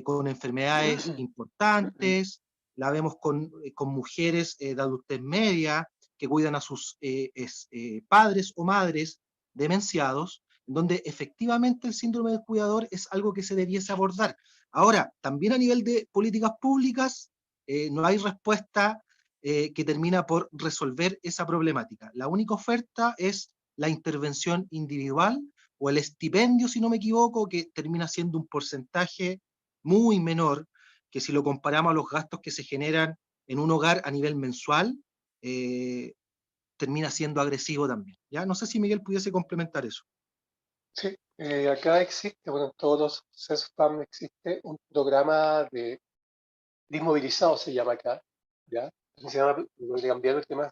con enfermedades importantes, la vemos con mujeres de adultez media que cuidan a sus padres o madres demenciados, donde efectivamente el síndrome del cuidador es algo que se debiese abordar. Ahora, también a nivel de políticas públicas, no hay respuesta que termina por resolver esa problemática. La única oferta es la intervención individual o el estipendio, si no me equivoco, que termina siendo un porcentaje muy menor que si lo comparamos a los gastos que se generan en un hogar a nivel mensual, termina siendo agresivo también. ¿Ya? No sé si Miguel pudiese complementar eso. Sí, acá existe, bueno, en todos los CESFAM existe un programa de inmovilizado, se llama acá, ¿ya? Se llama, le cambiaron el tema,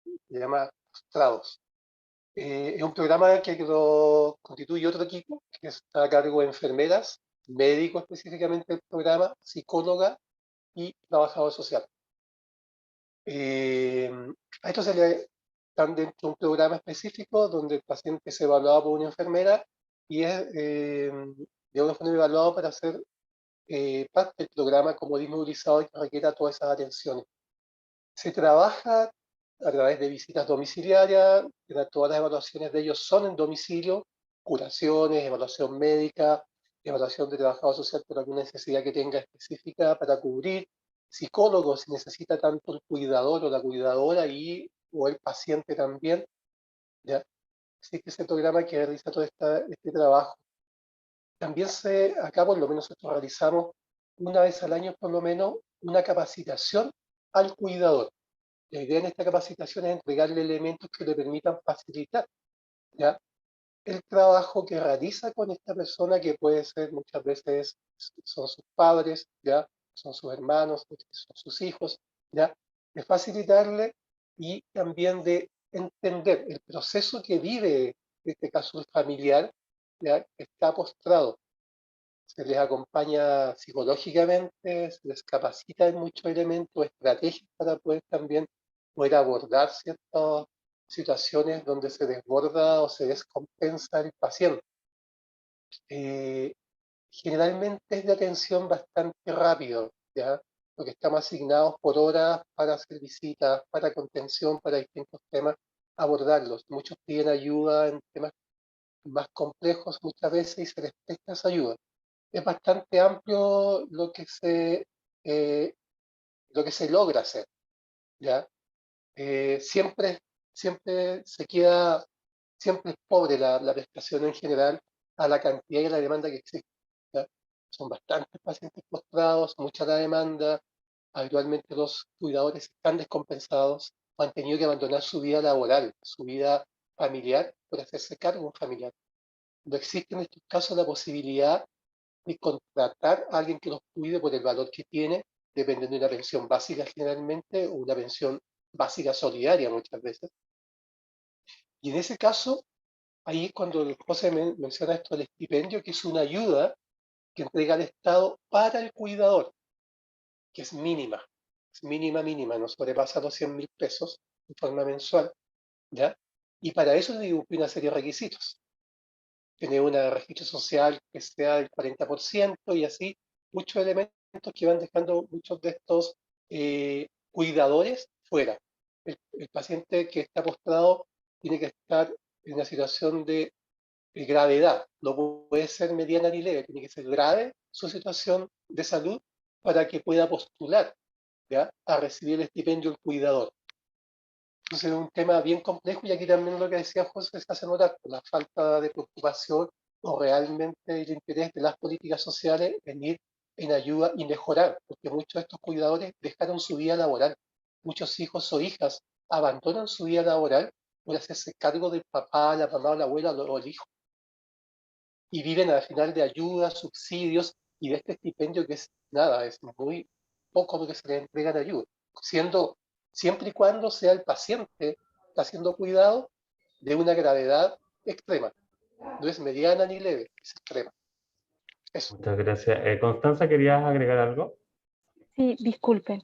se llama postrados. Es un programa que lo constituye otro equipo, que está a cargo de enfermeras, médicos específicamente del programa, psicóloga y trabajador social. A esto se le están dentro de un programa específico donde el paciente es evaluado por una enfermera y es de alguna forma evaluado para ser parte del programa como desmovilizado y que requiera todas esas atenciones. Se trabaja a través de visitas domiciliarias, todas las evaluaciones de ellos son en domicilio, curaciones, evaluación médica, evaluación de trabajador social por alguna necesidad que tenga específica para cubrir, psicólogos si necesita tanto el cuidador o la cuidadora o el paciente también, ¿ya? Así que ese programa que realiza todo este trabajo. También acá por lo menos nosotros realizamos una vez al año por lo menos una capacitación al cuidador. La idea en esta capacitación es entregarle elementos que le permitan facilitar, ¿ya?, el trabajo que realiza con esta persona, que puede ser muchas veces son sus padres, ¿ya?, son sus hermanos, son sus hijos, ¿ya?, de facilitarle y también de entender el proceso que vive, en este caso el familiar, ¿ya?, que está postrado. Se les acompaña psicológicamente, se les capacita en muchos elementos, estrategias para poder abordar ciertas situaciones donde se desborda o se descompensa el paciente. Generalmente es de atención bastante rápido, ¿ya?, porque estamos asignados por horas para hacer visitas, para contención, para distintos temas, abordarlos. Muchos piden ayuda en temas más complejos muchas veces y se les presta esa ayuda. Es bastante amplio eh, lo que se logra hacer, ¿ya? Siempre siempre es pobre la prestación en general a la cantidad y la demanda que existe, ¿ya? Son bastantes pacientes postrados, mucha la demanda, habitualmente los cuidadores están descompensados o han tenido que abandonar su vida laboral, su vida familiar, por hacerse cargo de un familiar. No existe en estos casos la posibilidad de contratar a alguien que los cuide por el valor que tiene, dependiendo de una pensión básica generalmente, o una pensión básica solidaria muchas veces. Y en ese caso, ahí es cuando el José menciona esto del estipendio, que es una ayuda que entrega el Estado para el cuidador, que es mínima, no sobrepasa los 100.000 pesos de forma mensual, ¿ya? Y para eso se cumple una serie de requisitos. Tener un registro social que sea del 40% y así muchos elementos que van dejando muchos de estos cuidadores fuera. el paciente que está postrado tiene que estar en una situación de gravedad, no puede ser mediana ni leve, tiene que ser grave su situación de salud para que pueda postular, ¿ya?, a recibir el estipendio del cuidador. Entonces es un tema bien complejo, y aquí también lo que decía José se hace notar, la falta de preocupación o realmente el interés de las políticas sociales en ir en ayuda y mejorar, porque muchos de estos cuidadores dejaron su vida laboral. Muchos hijos o hijas abandonan su vida laboral por hacerse cargo del papá, la mamá, la abuela o el hijo. Y viven al final de ayudas, subsidios y de este estipendio que es nada, es muy poco lo que se le entrega de ayuda, siempre y cuando sea el paciente está siendo cuidado de una gravedad extrema. No es mediana ni leve, es extrema. Eso. Muchas gracias. Constanza, ¿querías agregar algo? Sí, disculpen.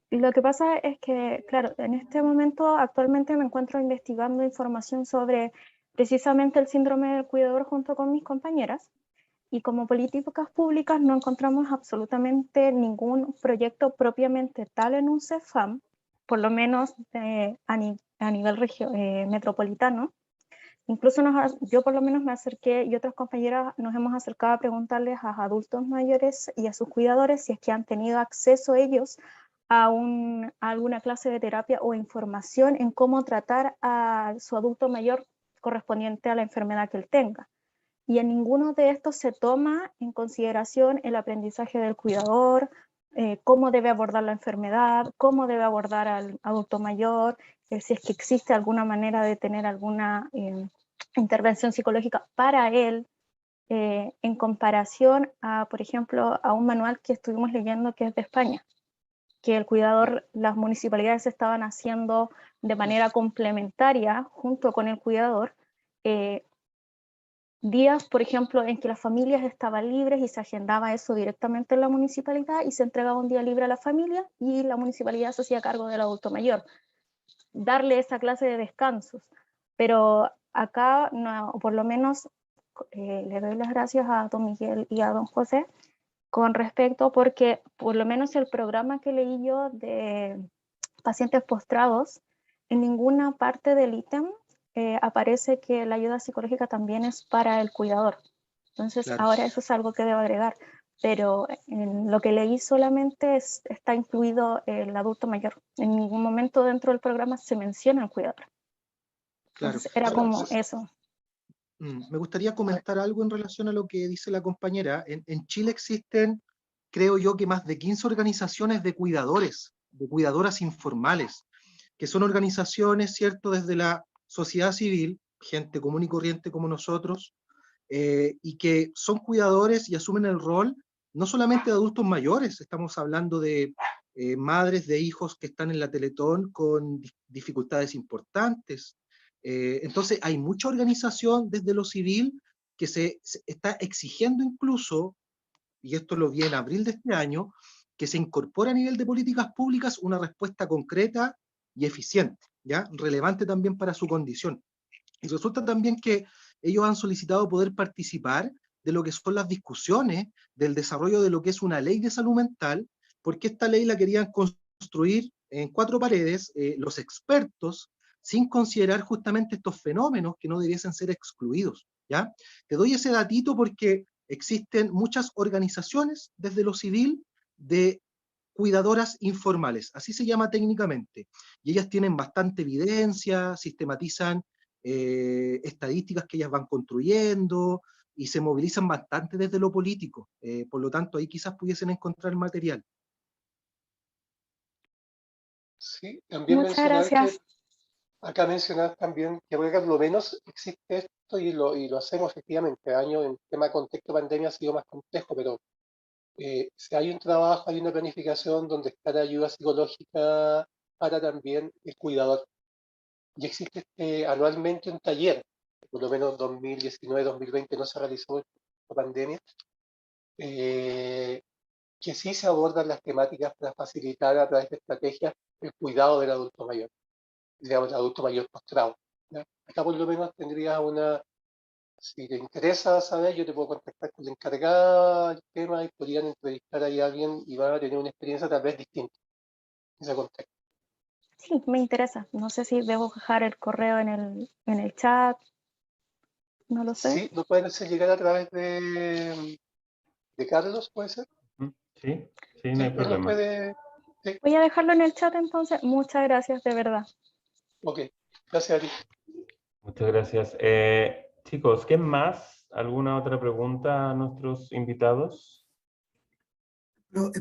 Lo que pasa es que, claro, en este momento actualmente me encuentro investigando información sobre precisamente el síndrome del cuidador junto con mis compañeras, y como políticas públicas no encontramos absolutamente ningún proyecto propiamente tal en un CEFAM, por lo menos a nivel metropolitano. Incluso yo por lo menos me acerqué, y otras compañeras nos hemos acercado a preguntarles a adultos mayores y a sus cuidadores si es que han tenido acceso ellos a alguna clase de terapia o información en cómo tratar a su adulto mayor correspondiente a la enfermedad que él tenga. Y en ninguno de estos se toma en consideración el aprendizaje del cuidador, cómo debe abordar la enfermedad, cómo debe abordar al adulto mayor, si es que existe alguna manera de tener alguna intervención psicológica para él, en comparación a, por ejemplo, a un manual que estuvimos leyendo que es de España, que el cuidador, las municipalidades estaban haciendo de manera complementaria junto con el cuidador, días, por ejemplo, en que las familias estaban libres y se agendaba eso directamente en la municipalidad y se entregaba un día libre a la familia y la municipalidad se hacía cargo del adulto mayor. Darle esa clase de descansos. Pero acá, no, por lo menos, le doy las gracias a don Miguel y a don José con respecto, porque por lo menos el programa que leí yo de pacientes postrados, en ninguna parte del ítem aparece que la ayuda psicológica también es para el cuidador. Entonces, Claro. ahora eso es algo que debo agregar, pero en lo que leí solamente está incluido el adulto mayor. En ningún momento dentro del programa se menciona el cuidador. Claro. Entonces, era como eso. Me gustaría comentar algo en relación a lo que dice la compañera. En Chile existen, creo yo, que más de 15 organizaciones de cuidadores, de cuidadoras informales, que son organizaciones, ¿cierto?, desde la sociedad civil, gente común y corriente como nosotros, y que son cuidadores y asumen el rol no solamente de adultos mayores, estamos hablando de madres de hijos que están en la Teletón con dificultades importantes. Entonces hay mucha organización desde lo civil que se está exigiendo incluso, y esto lo vi en abril de este año, que se incorpore a nivel de políticas públicas una respuesta concreta y eficiente, ¿ya? Relevante también para su condición. Y resulta también que ellos han solicitado poder participar de lo que son las discusiones del desarrollo de lo que es una ley de salud mental, porque esta ley la querían construir en 4 paredes los expertos, sin considerar justamente estos fenómenos que no debiesen ser excluidos, ¿ya? Te doy ese datito porque existen muchas organizaciones desde lo civil de cuidadoras informales, así se llama técnicamente, y ellas tienen bastante evidencia, sistematizan estadísticas que ellas van construyendo y se movilizan bastante desde lo político, por lo tanto ahí quizás pudiesen encontrar material. Sí, también Muchas mencionar gracias. que acá mencionar también que por lo menos existe esto y lo hacemos efectivamente. Año en tema de contexto de pandemia ha sido más complejo, pero si hay un trabajo, hay una planificación donde está la ayuda psicológica para también el cuidador. Y existe anualmente un taller, por lo menos 2019-2020 no se realizó por la pandemia, que sí se abordan las temáticas para facilitar a través de estrategias el cuidado del adulto mayor, digamos, el adulto mayor postrado. ¿Ya? Acá por lo menos tendrías si te interesa saber, yo te puedo contactar con la encargada del tema y podrían entrevistar ahí a alguien y van a tener una experiencia tal vez distinta en ese contexto. Sí, me interesa. No sé si debo dejar el correo en el chat. No lo sé. Sí, lo pueden hacer llegar a través de Carlos, ¿puede ser? Sí, sí, no Sí, hay él nos problema. puede... Sí, Voy a dejarlo en el chat entonces. Muchas gracias, de verdad. ok, gracias a ti. Muchas gracias. Chicos, ¿qué más? ¿Alguna otra pregunta a nuestros invitados?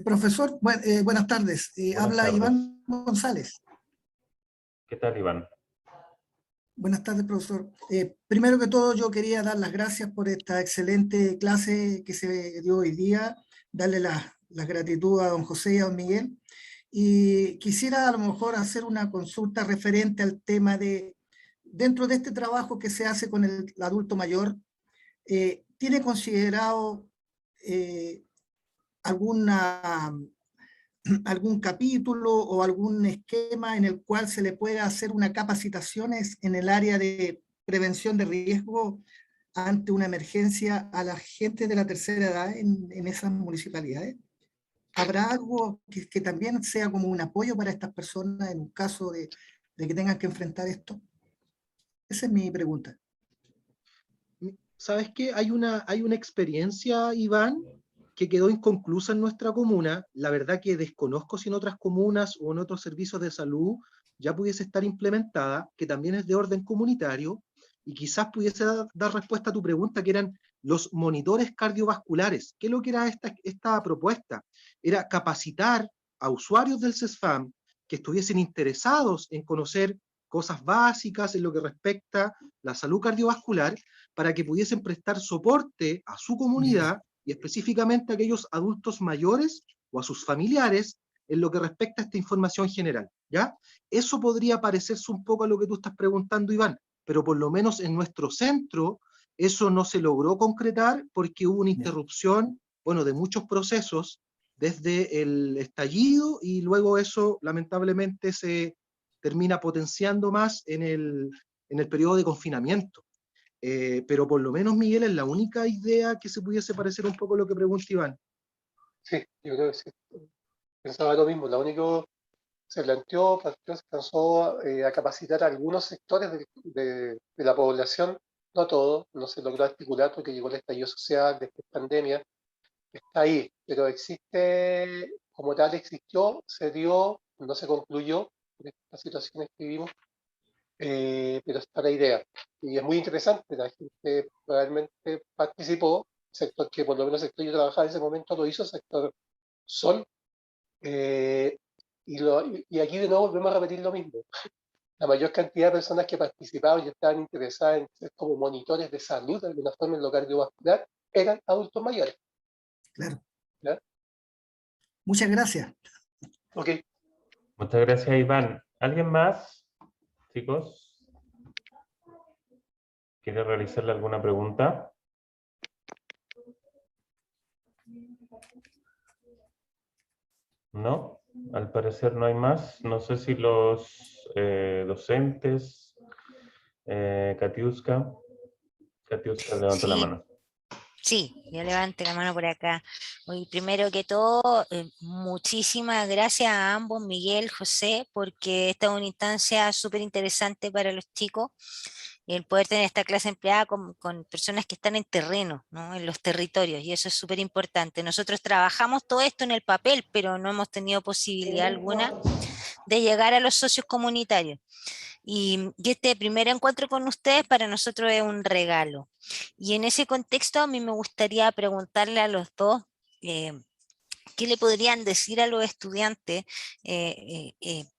Profesor, buenas tardes. Buenas Habla tardes. Iván González. ¿Qué tal, Iván? Buenas tardes, profesor. Primero que todo, yo quería dar las gracias por esta excelente clase que se dio hoy día, darle la gratitud a don José y a don Miguel. Y quisiera a lo mejor hacer una consulta referente al tema de, dentro de este trabajo que se hace con el adulto mayor, ¿tiene considerado alguna algún capítulo o algún esquema en el cual se le pueda hacer una capacitación en el área de prevención de riesgo ante una emergencia a la gente de la tercera edad en esas municipalidades? ¿Habrá algo que también sea como un apoyo para estas personas en un caso de que tengan que enfrentar esto? Esa es mi pregunta. ¿Sabes qué? Hay una experiencia, Iván, que quedó inconclusa en nuestra comuna. La verdad que desconozco si en otras comunas o en otros servicios de salud ya pudiese estar implementada, que también es de orden comunitario, y quizás pudiese dar respuesta a tu pregunta, que eran los monitores cardiovasculares. ¿Qué es lo que era esta propuesta? Era capacitar a usuarios del CESFAM que estuviesen interesados en conocer cosas básicas en lo que respecta a la salud cardiovascular, para que pudiesen prestar soporte a su comunidad y específicamente a aquellos adultos mayores o a sus familiares en lo que respecta a esta información general, ¿ya? Eso podría parecerse un poco a lo que tú estás preguntando, Iván, pero por lo menos en nuestro centro eso no se logró concretar porque hubo una interrupción, bueno, de muchos procesos desde el estallido, y luego eso lamentablemente se termina potenciando más en el periodo de confinamiento. Pero por lo menos, Miguel, es la única idea que se pudiese parecer un poco a lo que pregunta Iván. Sí, yo creo que sí. Pensaba lo mismo. Lo único se planteó, se alcanzó a capacitar a algunos sectores de la población, no todo, no se logró articular porque llegó el estallido social, después pandemia, está ahí, pero existe, como tal existió, se dio, no se concluyó en estas situaciones que vivimos, pero está la idea. Y es muy interesante, la gente realmente participó, sector que por lo menos el sector yo trabajaba en ese momento lo hizo, sector Sol, eh, y aquí de nuevo volvemos a repetir lo mismo. La mayor cantidad de personas que participaban y estaban interesadas en ser como monitores de salud de alguna forma en lo cardiovascular eran adultos mayores. Claro. ¿Ya? Muchas gracias. Ok. Muchas gracias, Iván. ¿Alguien más, chicos? ¿Quiere realizarle alguna pregunta? No, al parecer no hay más. No sé si los docentes, Katiuska levanta la Sí, mano. sí, yo levanto la mano por acá. Hoy, primero que todo, muchísimas gracias a ambos, Miguel, José, porque esta es una instancia súper interesante para los chicos, el poder tener esta clase empleada con personas que están en terreno, ¿no? En los territorios, y eso es súper importante. Nosotros trabajamos todo esto en el papel, pero no hemos tenido posibilidad alguna de llegar a los socios comunitarios. Y este primer encuentro con ustedes para nosotros es un regalo. Y en ese contexto a mí me gustaría preguntarle a los dos, eh, ¿qué le podrían decir a los estudiantes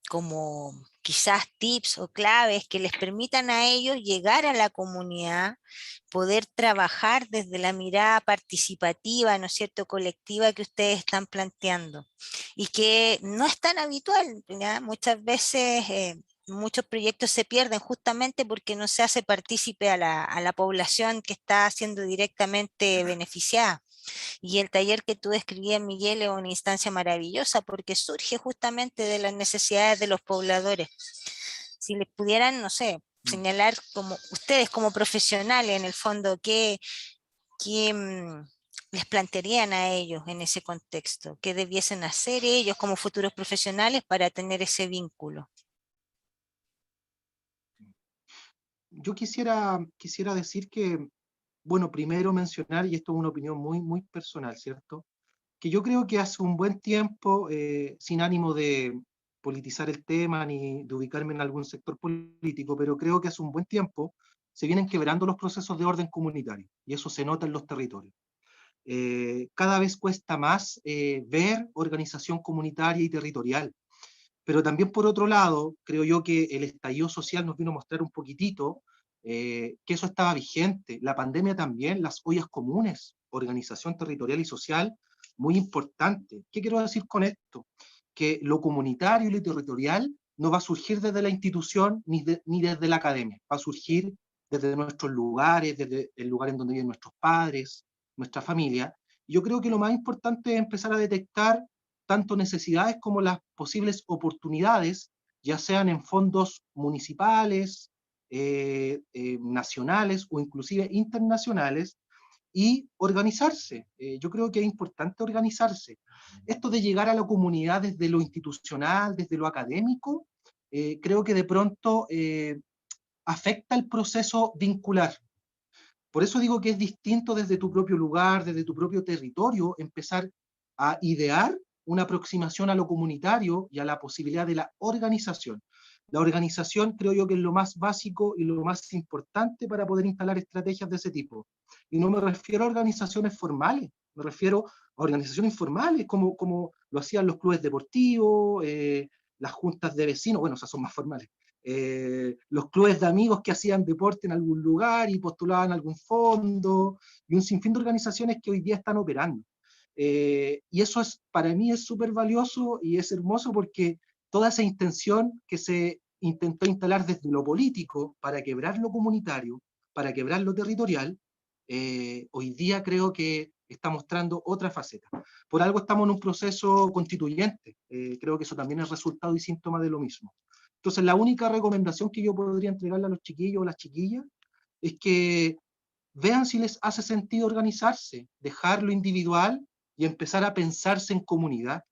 como quizás tips o claves que les permitan a ellos llegar a la comunidad, poder trabajar desde la mirada participativa, ¿no es cierto?, colectiva que ustedes están planteando y que no es tan habitual, ¿ya? Muchas veces muchos proyectos se pierden justamente porque no se hace partícipe a la población que está siendo directamente beneficiada. Y el taller que tú describías, Miguel, es una instancia maravillosa porque surge justamente de las necesidades de los pobladores. Si les pudieran, no sé, señalar como ustedes como profesionales en el fondo, ¿qué les plantearían a ellos en ese contexto? ¿Qué debiesen hacer ellos como futuros profesionales para tener ese vínculo? yo quisiera decir que, bueno, primero mencionar, y esto es una opinión muy personal, ¿cierto? Que yo creo que hace un buen tiempo, sin ánimo de politizar el tema ni de ubicarme en algún sector político, pero creo que hace un buen tiempo se vienen quebrando los procesos de orden comunitario, y eso se nota en los territorios. Cada vez cuesta más ver organización comunitaria y territorial, pero también por otro lado, creo yo que el estallido social nos vino a mostrar un poquitito que eso estaba vigente. La pandemia también, las ollas comunes, organización territorial y social, muy importante. ¿Qué quiero decir con esto? Que lo comunitario y lo territorial no va a surgir desde la institución ni desde la academia, va a surgir desde nuestros lugares, desde el lugar en donde viven nuestros padres, nuestra familia. Yo creo que lo más importante es empezar a detectar tanto necesidades como las posibles oportunidades, ya sean en fondos municipales, nacionales o inclusive internacionales, y organizarse. Yo creo que es importante organizarse. Esto de llegar a la comunidad desde lo institucional, desde lo académico, creo que de pronto afecta el proceso vincular. Por eso digo que es distinto desde tu propio lugar, desde tu propio territorio, empezar a idear una aproximación a lo comunitario y a la posibilidad de la organización. La organización creo yo que es lo más básico y lo más importante para poder instalar estrategias de ese tipo. Y no me refiero a organizaciones formales, me refiero a organizaciones informales, como lo hacían los clubes deportivos, las juntas de vecinos, bueno, esas son más formales, los clubes de amigos que hacían deporte en algún lugar y postulaban algún fondo, y un sinfín de organizaciones que hoy día están operando. Y eso es, para mí es súper valioso y es hermoso porque toda esa intención que se intentó instalar desde lo político para quebrar lo comunitario, para quebrar lo territorial, hoy día creo que está mostrando otra faceta. Por algo estamos en un proceso constituyente, creo que eso también es resultado y síntoma de lo mismo. Entonces, la única recomendación que yo podría entregarle a los chiquillos o las chiquillas es que vean si les hace sentido organizarse, dejar lo individual y empezar a pensarse en comunidad.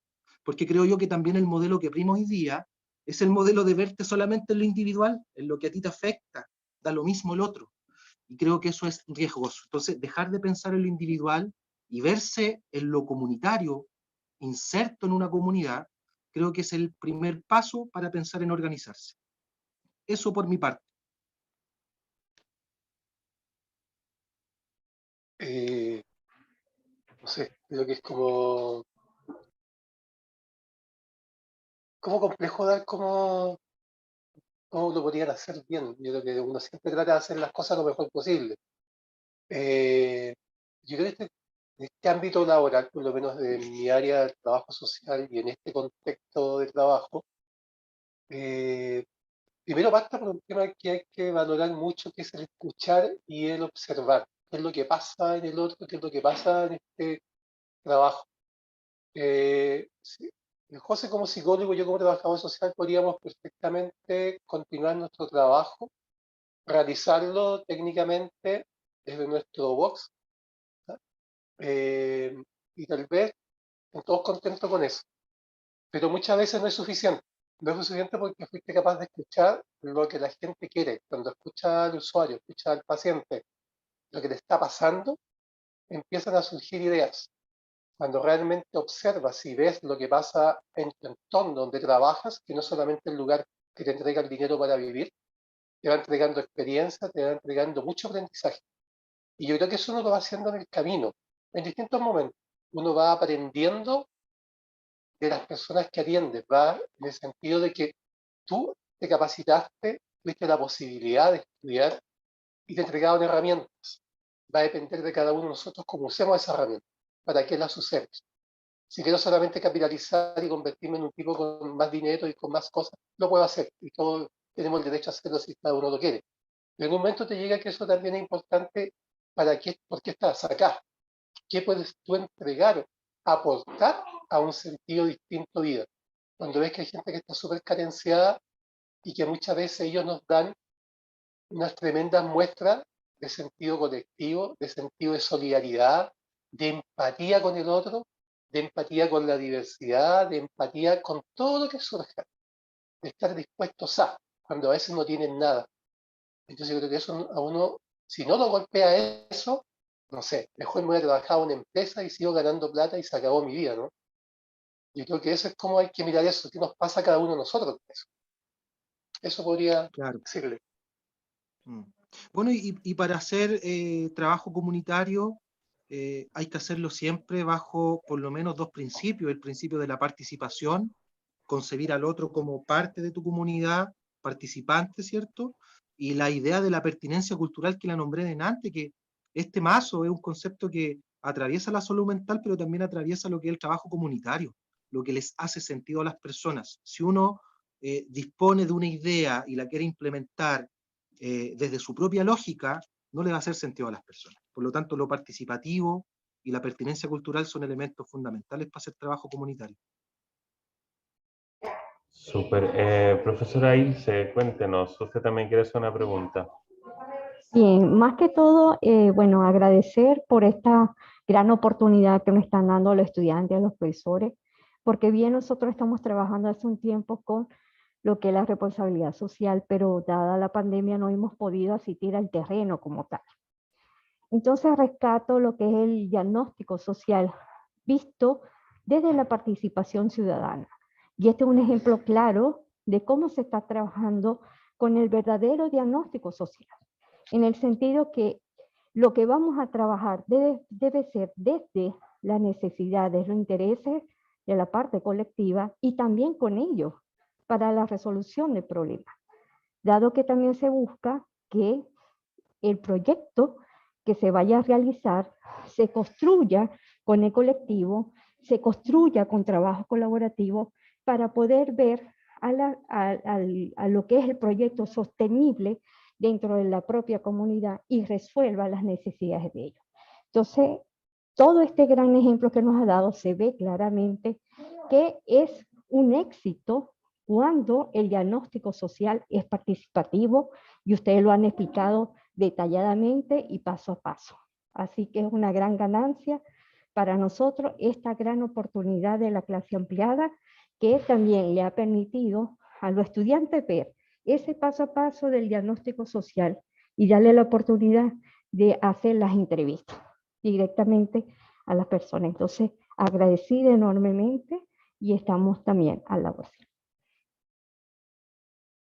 Porque creo yo que también el modelo que prima hoy día es el modelo de verte solamente en lo individual, en lo que a ti te afecta, da lo mismo el otro. Y creo que eso es riesgoso. Entonces, dejar de pensar en lo individual y verse en lo comunitario, inserto en una comunidad, creo que es el primer paso para pensar en organizarse. Eso por mi parte. No sé, creo que es como complejo dar cómo lo podrían hacer bien. Yo creo que uno siempre trata de hacer las cosas lo mejor posible. Yo creo que en este ámbito laboral, por lo menos de mi área de trabajo social y en este contexto de trabajo, primero basta por un tema que hay que valorar mucho, que es el escuchar y el observar. ¿Qué es lo que pasa en el otro? ¿Qué es lo que pasa en este trabajo? Sí, José como psicólogo, yo como trabajador social, podríamos perfectamente continuar nuestro trabajo, realizarlo técnicamente desde nuestro box, y tal vez todos contentos con eso. Pero muchas veces no es suficiente. No es suficiente porque fuiste capaz de escuchar lo que la gente quiere. Cuando escucha al usuario, escucha al paciente, lo que le está pasando, empiezan a surgir ideas. Cuando realmente observas y ves lo que pasa en tu entorno donde trabajas, que no solamente el lugar que te entrega el dinero para vivir, te va entregando experiencia, te va entregando mucho aprendizaje. Y yo creo que eso uno lo va haciendo en el camino, en distintos momentos. Uno va aprendiendo de las personas que atiendes, va en el sentido de que tú te capacitaste, tuviste la posibilidad de estudiar y te entregaron herramientas. Va a depender de cada uno de nosotros cómo usemos esa herramienta, para qué las usemos. Si quiero solamente capitalizar y convertirme en un tipo con más dinero y con más cosas, lo puedo hacer. Y todos tenemos el derecho a hacerlo si cada uno lo quiere. Pero en un momento te llega que eso también es importante para qué, por qué estás acá. ¿Qué puedes tú entregar, aportar a un sentido distinto de vida? Cuando ves que hay gente que está súper carenciada y que muchas veces ellos nos dan unas tremendas muestras de sentido colectivo, de sentido de solidaridad, de empatía con el otro, de empatía con la diversidad, de empatía con todo lo que surja, de estar dispuestos a, cuando a veces no tienen nada. Entonces yo creo que eso a uno, si no lo golpea eso, no sé, mejor me voy a trabajar a una empresa y sigo ganando plata y se acabó mi vida, ¿no? Yo creo que eso es como hay que mirar eso, qué nos pasa a cada uno de nosotros con eso. Eso podría Claro. decirle. Bueno, y para hacer trabajo comunitario hay que hacerlo siempre bajo por lo menos dos principios. El principio de la participación, concebir al otro como parte de tu comunidad, participante, ¿cierto? Y la idea de la pertinencia cultural que la nombré delante, que este mazo es un concepto que atraviesa la salud mental, pero también atraviesa lo que es el trabajo comunitario, lo que les hace sentido a las personas. Si uno dispone de una idea y la quiere implementar desde su propia lógica, no le va a hacer sentido a las personas. Por lo tanto, lo participativo y la pertinencia cultural son elementos fundamentales para hacer trabajo comunitario. Súper. Profesora Ilse, cuéntenos, usted también quiere hacer una pregunta. Bien, más que todo, bueno, agradecer por esta gran oportunidad que me están dando los estudiantes, los profesores, porque bien nosotros estamos trabajando hace un tiempo con lo que es la responsabilidad social, pero dada la pandemia no hemos podido asistir al terreno como tal. Entonces rescato lo que es el diagnóstico social visto desde la participación ciudadana. Y este es un ejemplo claro de cómo se está trabajando con el verdadero diagnóstico social, en el sentido que lo que vamos a trabajar debe ser desde las necesidades, los intereses de la parte colectiva y también con ellos para la resolución del problema, dado que también se busca que el proyecto que se vaya a realizar se construya con el colectivo, se construya con trabajo colaborativo para poder ver a lo que es el proyecto sostenible dentro de la propia comunidad y resuelva las necesidades de ellos. Entonces, todo este gran ejemplo que nos ha dado se ve claramente que es un éxito cuando el diagnóstico social es participativo y ustedes lo han explicado detalladamente y paso a paso. Así que es una gran ganancia para nosotros esta gran oportunidad de la clase ampliada que también le ha permitido a los estudiantes ver ese paso a paso del diagnóstico social y darle la oportunidad de hacer las entrevistas directamente a las personas. Entonces, agradecida enormemente y estamos también a la voz.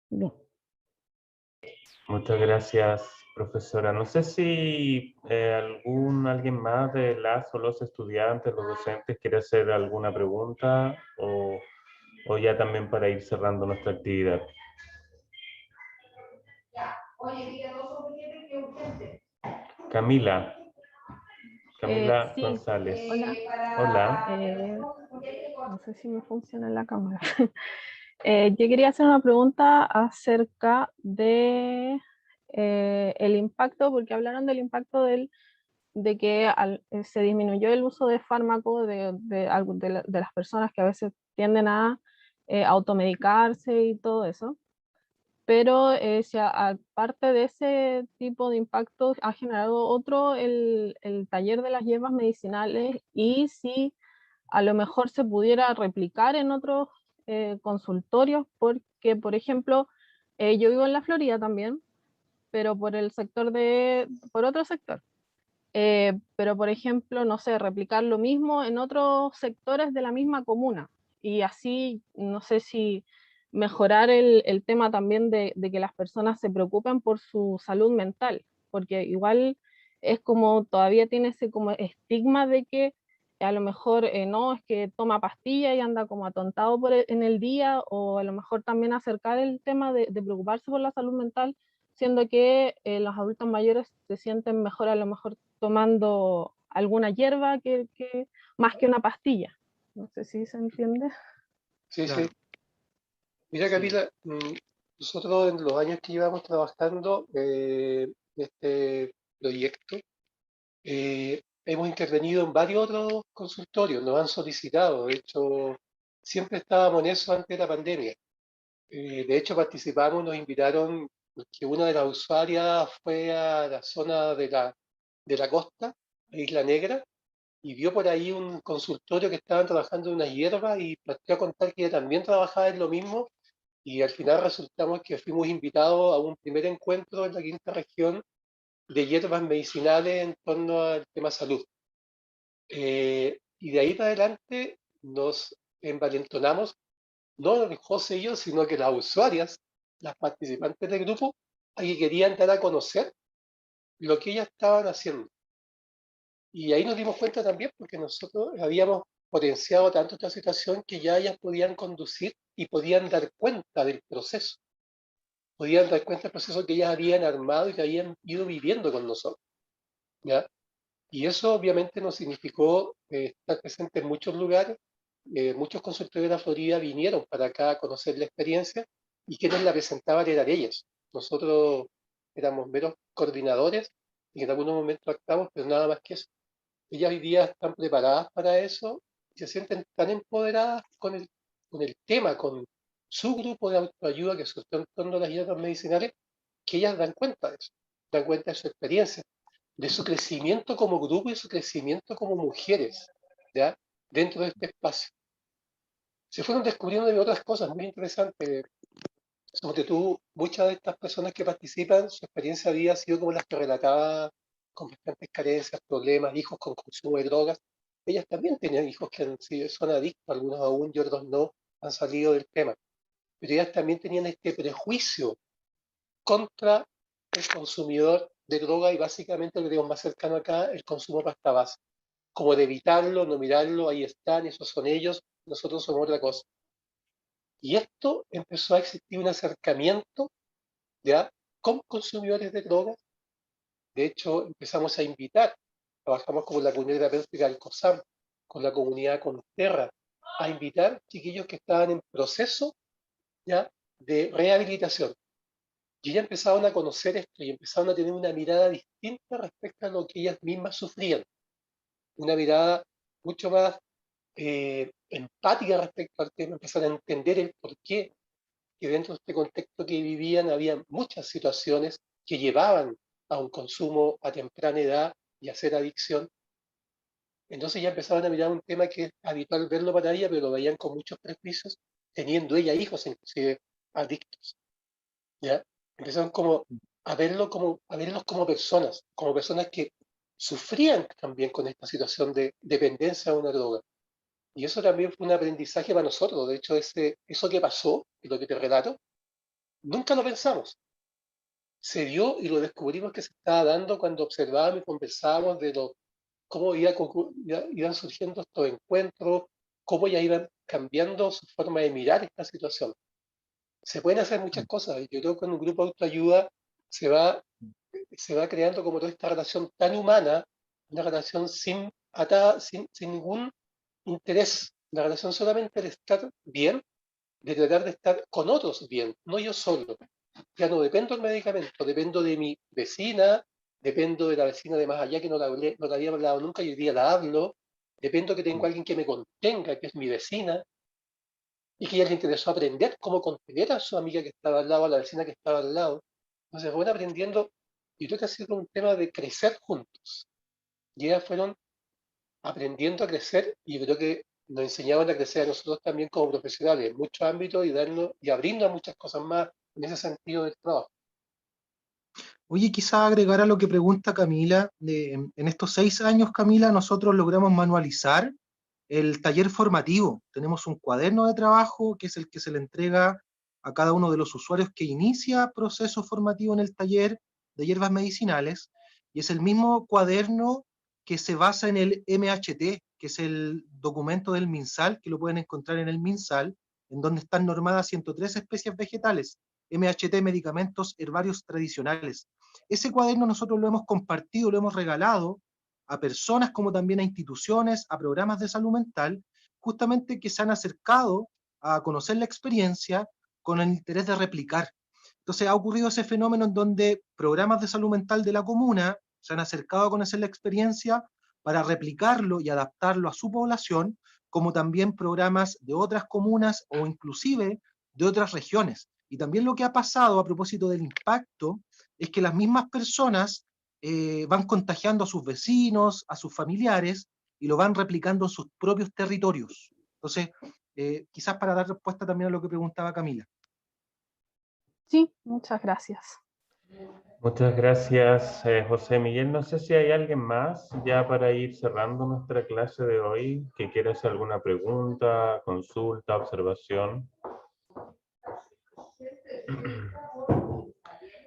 Bien. Muchas gracias, profesora. No sé si alguien más de las o los estudiantes, los docentes, quiere hacer alguna pregunta o ya también para ir cerrando nuestra actividad. Camila Sí, González. hola. Hola. No sé si me funciona la cámara. Yo quería hacer una pregunta acerca de el impacto, porque hablaron del impacto de que se disminuyó el uso de fármacos de las personas que a veces tienden a automedicarse y todo eso. Pero si aparte de ese tipo de impactos ha generado otro, el taller de las hierbas medicinales, y si a lo mejor se pudiera replicar en otros consultorios, porque por ejemplo, yo vivo en la Florida también, pero por otro sector. Pero por ejemplo, no sé, replicar lo mismo en otros sectores de la misma comuna, y así, no sé si mejorar el tema también de que las personas se preocupen por su salud mental, porque igual es como, todavía tiene ese como estigma de que a lo mejor no, es que toma pastilla y anda como atontado en el día, o a lo mejor también acercar el tema de preocuparse por la salud mental, siendo que los adultos mayores se sienten mejor a lo mejor tomando alguna hierba más que una pastilla. No sé si se entiende. Sí, Claro. sí. Mira, Camila, nosotros en los años que llevamos trabajando este proyecto, hemos intervenido en varios otros consultorios, nos han solicitado, de hecho, siempre estábamos en eso antes de la pandemia. De hecho, participamos, nos invitaron, porque una de las usuarias fue a la zona de la costa, a Isla Negra, y vio por ahí un consultorio que estaban trabajando en unas hierbas y partió a contar que ella también trabajaba en lo mismo, Y al final resultamos que fuimos invitados a un primer encuentro en la quinta región de hierbas medicinales en torno al tema salud. Y de ahí para adelante nos envalentonamos, no José y yo, sino que las usuarias, las participantes del grupo, a que querían dar a conocer lo que ellas estaban haciendo. Y ahí nos dimos cuenta también porque nosotros habíamos potenciado tanto esta situación que ya ellas podían conducir y podían dar cuenta del proceso. Podían dar cuenta del proceso que ellas habían armado y que habían ido viviendo con nosotros, ¿ya? Y eso obviamente nos significó estar presente en muchos lugares. Muchos consultores de la Florida vinieron para acá a conocer la experiencia y quienes la presentaban eran ellas. Nosotros éramos meros coordinadores y en algunos momentos actuamos, pero nada más que eso. Ellas hoy día están preparadas para eso y se sienten tan empoderadas con el tema, con su grupo de autoayuda que surgió en torno a las hierbas medicinales, que ellas dan cuenta de eso, dan cuenta de su experiencia, de su crecimiento como grupo y su crecimiento como mujeres, ¿ya? Dentro de este espacio. Se fueron descubriendo otras cosas muy interesantes. Sobre todo, muchas de estas personas que participan, su experiencia había sido como las que relataba, con bastantes carencias, problemas, hijos con consumo de drogas. Ellas también tenían hijos que son adictos, algunos aún y otros no, han salido del tema. Pero ellas también tenían este prejuicio contra el consumidor de droga y básicamente lo que tenemos más cercano acá, el consumo pasta base. Como de evitarlo, no mirarlo, ahí están, esos son ellos, nosotros somos otra cosa. Y esto empezó a existir un acercamiento ya con consumidores de drogas. De hecho, empezamos a invitar, trabajamos con la comunidad terapéutica del COSAM, con la comunidad Conterra, a invitar chiquillos que estaban en proceso ya de rehabilitación. Y ya empezaron a conocer esto y empezaron a tener una mirada distinta respecto a lo que ellas mismas sufrían. Una mirada mucho más empática respecto al tema, empezaron a entender el porqué, que dentro de este contexto que vivían había muchas situaciones que llevaban a un consumo a temprana edad y a hacer adicción. Entonces ya empezaban a mirar un tema que es habitual verlo para ella, pero lo veían con muchos prejuicios, teniendo ella hijos inclusive adictos. ¿Ya? Empezaron como a verlos como personas que sufrían también con esta situación de dependencia de una droga. Y eso también fue un aprendizaje para nosotros. De hecho, eso que pasó, y lo que te relato, nunca lo pensamos. Se dio y lo descubrimos que se estaba dando cuando observábamos y conversábamos de cómo iban surgiendo estos encuentros, cómo ya iban cambiando su forma de mirar esta situación. Se pueden hacer muchas cosas. Yo creo que con un grupo de autoayuda se va creando como toda esta relación tan humana, una relación sin ningún interés, una relación solamente de estar bien, de tratar de estar con otros bien, no yo solo. Ya no dependo del medicamento, dependo de mi vecina, dependo de la vecina de más allá que no la había hablado nunca y hoy día la hablo, dependo que tengo alguien que me contenga, que es mi vecina, y que ella le interesó aprender cómo contener a su amiga que estaba al lado, a la vecina que estaba al lado. Entonces fueron aprendiendo, y creo que ha sido un tema de crecer juntos. Y ellas fueron aprendiendo a crecer, y creo que nos enseñaban a crecer a nosotros también como profesionales en muchos ámbitos y abriendo a muchas cosas más en ese sentido del trabajo. Oye, quizá agregar a lo que pregunta Camila, en estos 6 años, Camila, nosotros logramos manualizar el taller formativo. Tenemos un cuaderno de trabajo que es el que se le entrega a cada uno de los usuarios que inicia proceso formativo en el taller de hierbas medicinales, y es el mismo cuaderno que se basa en el MHT, que es el documento del MinSal, que lo pueden encontrar en el MinSal, en donde están normadas 103 especies vegetales, MHT, medicamentos herbarios tradicionales. Ese cuaderno nosotros lo hemos compartido, lo hemos regalado a personas como también a instituciones, a programas de salud mental, justamente que se han acercado a conocer la experiencia con el interés de replicar. Entonces ha ocurrido ese fenómeno en donde programas de salud mental de la comuna se han acercado a conocer la experiencia para replicarlo y adaptarlo a su población, como también programas de otras comunas o inclusive de otras regiones. Y también lo que ha pasado a propósito del impacto es que las mismas personas van contagiando a sus vecinos, a sus familiares, y lo van replicando en sus propios territorios. Entonces, quizás para dar respuesta también a lo que preguntaba Camila. Sí, muchas gracias. Muchas gracias, José Miguel. No sé si hay alguien más ya para ir cerrando nuestra clase de hoy que quiera hacer alguna pregunta, consulta, observación.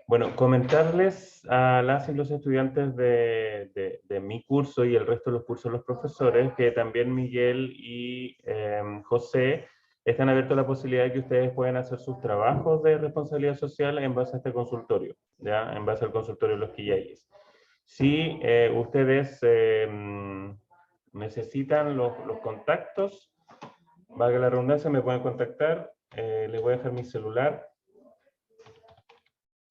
Bueno, comentarles a las y los estudiantes de mi curso y el resto de los cursos de los profesores que también Miguel y José están abiertos a la posibilidad de que ustedes puedan hacer sus trabajos de responsabilidad social en base a este consultorio, ¿ya? En base al consultorio de los Quillayes. Si ustedes necesitan los contactos, valga la redundancia, me pueden contactar. Les voy a dejar mi celular.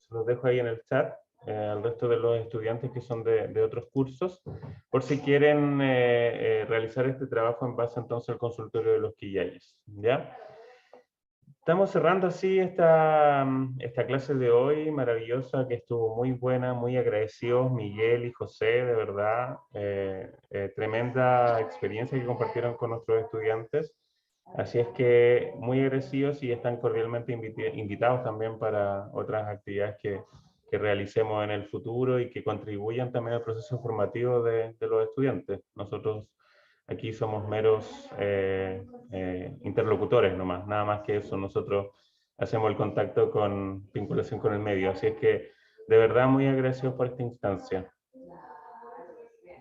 Se los dejo ahí en el chat al resto de los estudiantes que son de otros cursos, por si quieren realizar este trabajo en base entonces al consultorio de los Quillayes, ¿ya? Estamos cerrando así esta clase de hoy, maravillosa, que estuvo muy buena, muy agradecidos Miguel y José, de verdad, tremenda experiencia que compartieron con nuestros estudiantes. Así es que muy agradecidos y están cordialmente invitados también para otras actividades que realicemos en el futuro y que contribuyan también al proceso formativo de los estudiantes. Nosotros aquí somos meros interlocutores nomás, nada más que eso. Nosotros hacemos el contacto con vinculación con el medio. Así es que de verdad muy agradecidos por esta instancia.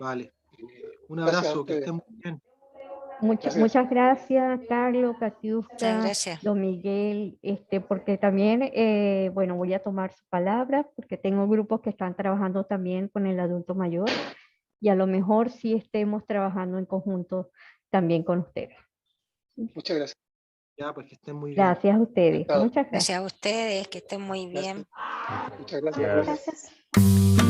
Vale. Un Gracias a abrazo, que ustedes. estén muy bien. Muchas gracias, Carlos, Muchas Katiuska, gracias. don Miguel, porque también, bueno, voy a tomar su palabra, porque tengo grupos que están trabajando también con el adulto mayor, y a lo mejor sí estemos trabajando en conjunto también con ustedes. Muchas gracias. Ya, pues que estén muy bien. Gracias a ustedes, Encantado. muchas gracias. Gracias a ustedes, que estén muy bien. Gracias. Muchas gracias. Gracias. Gracias.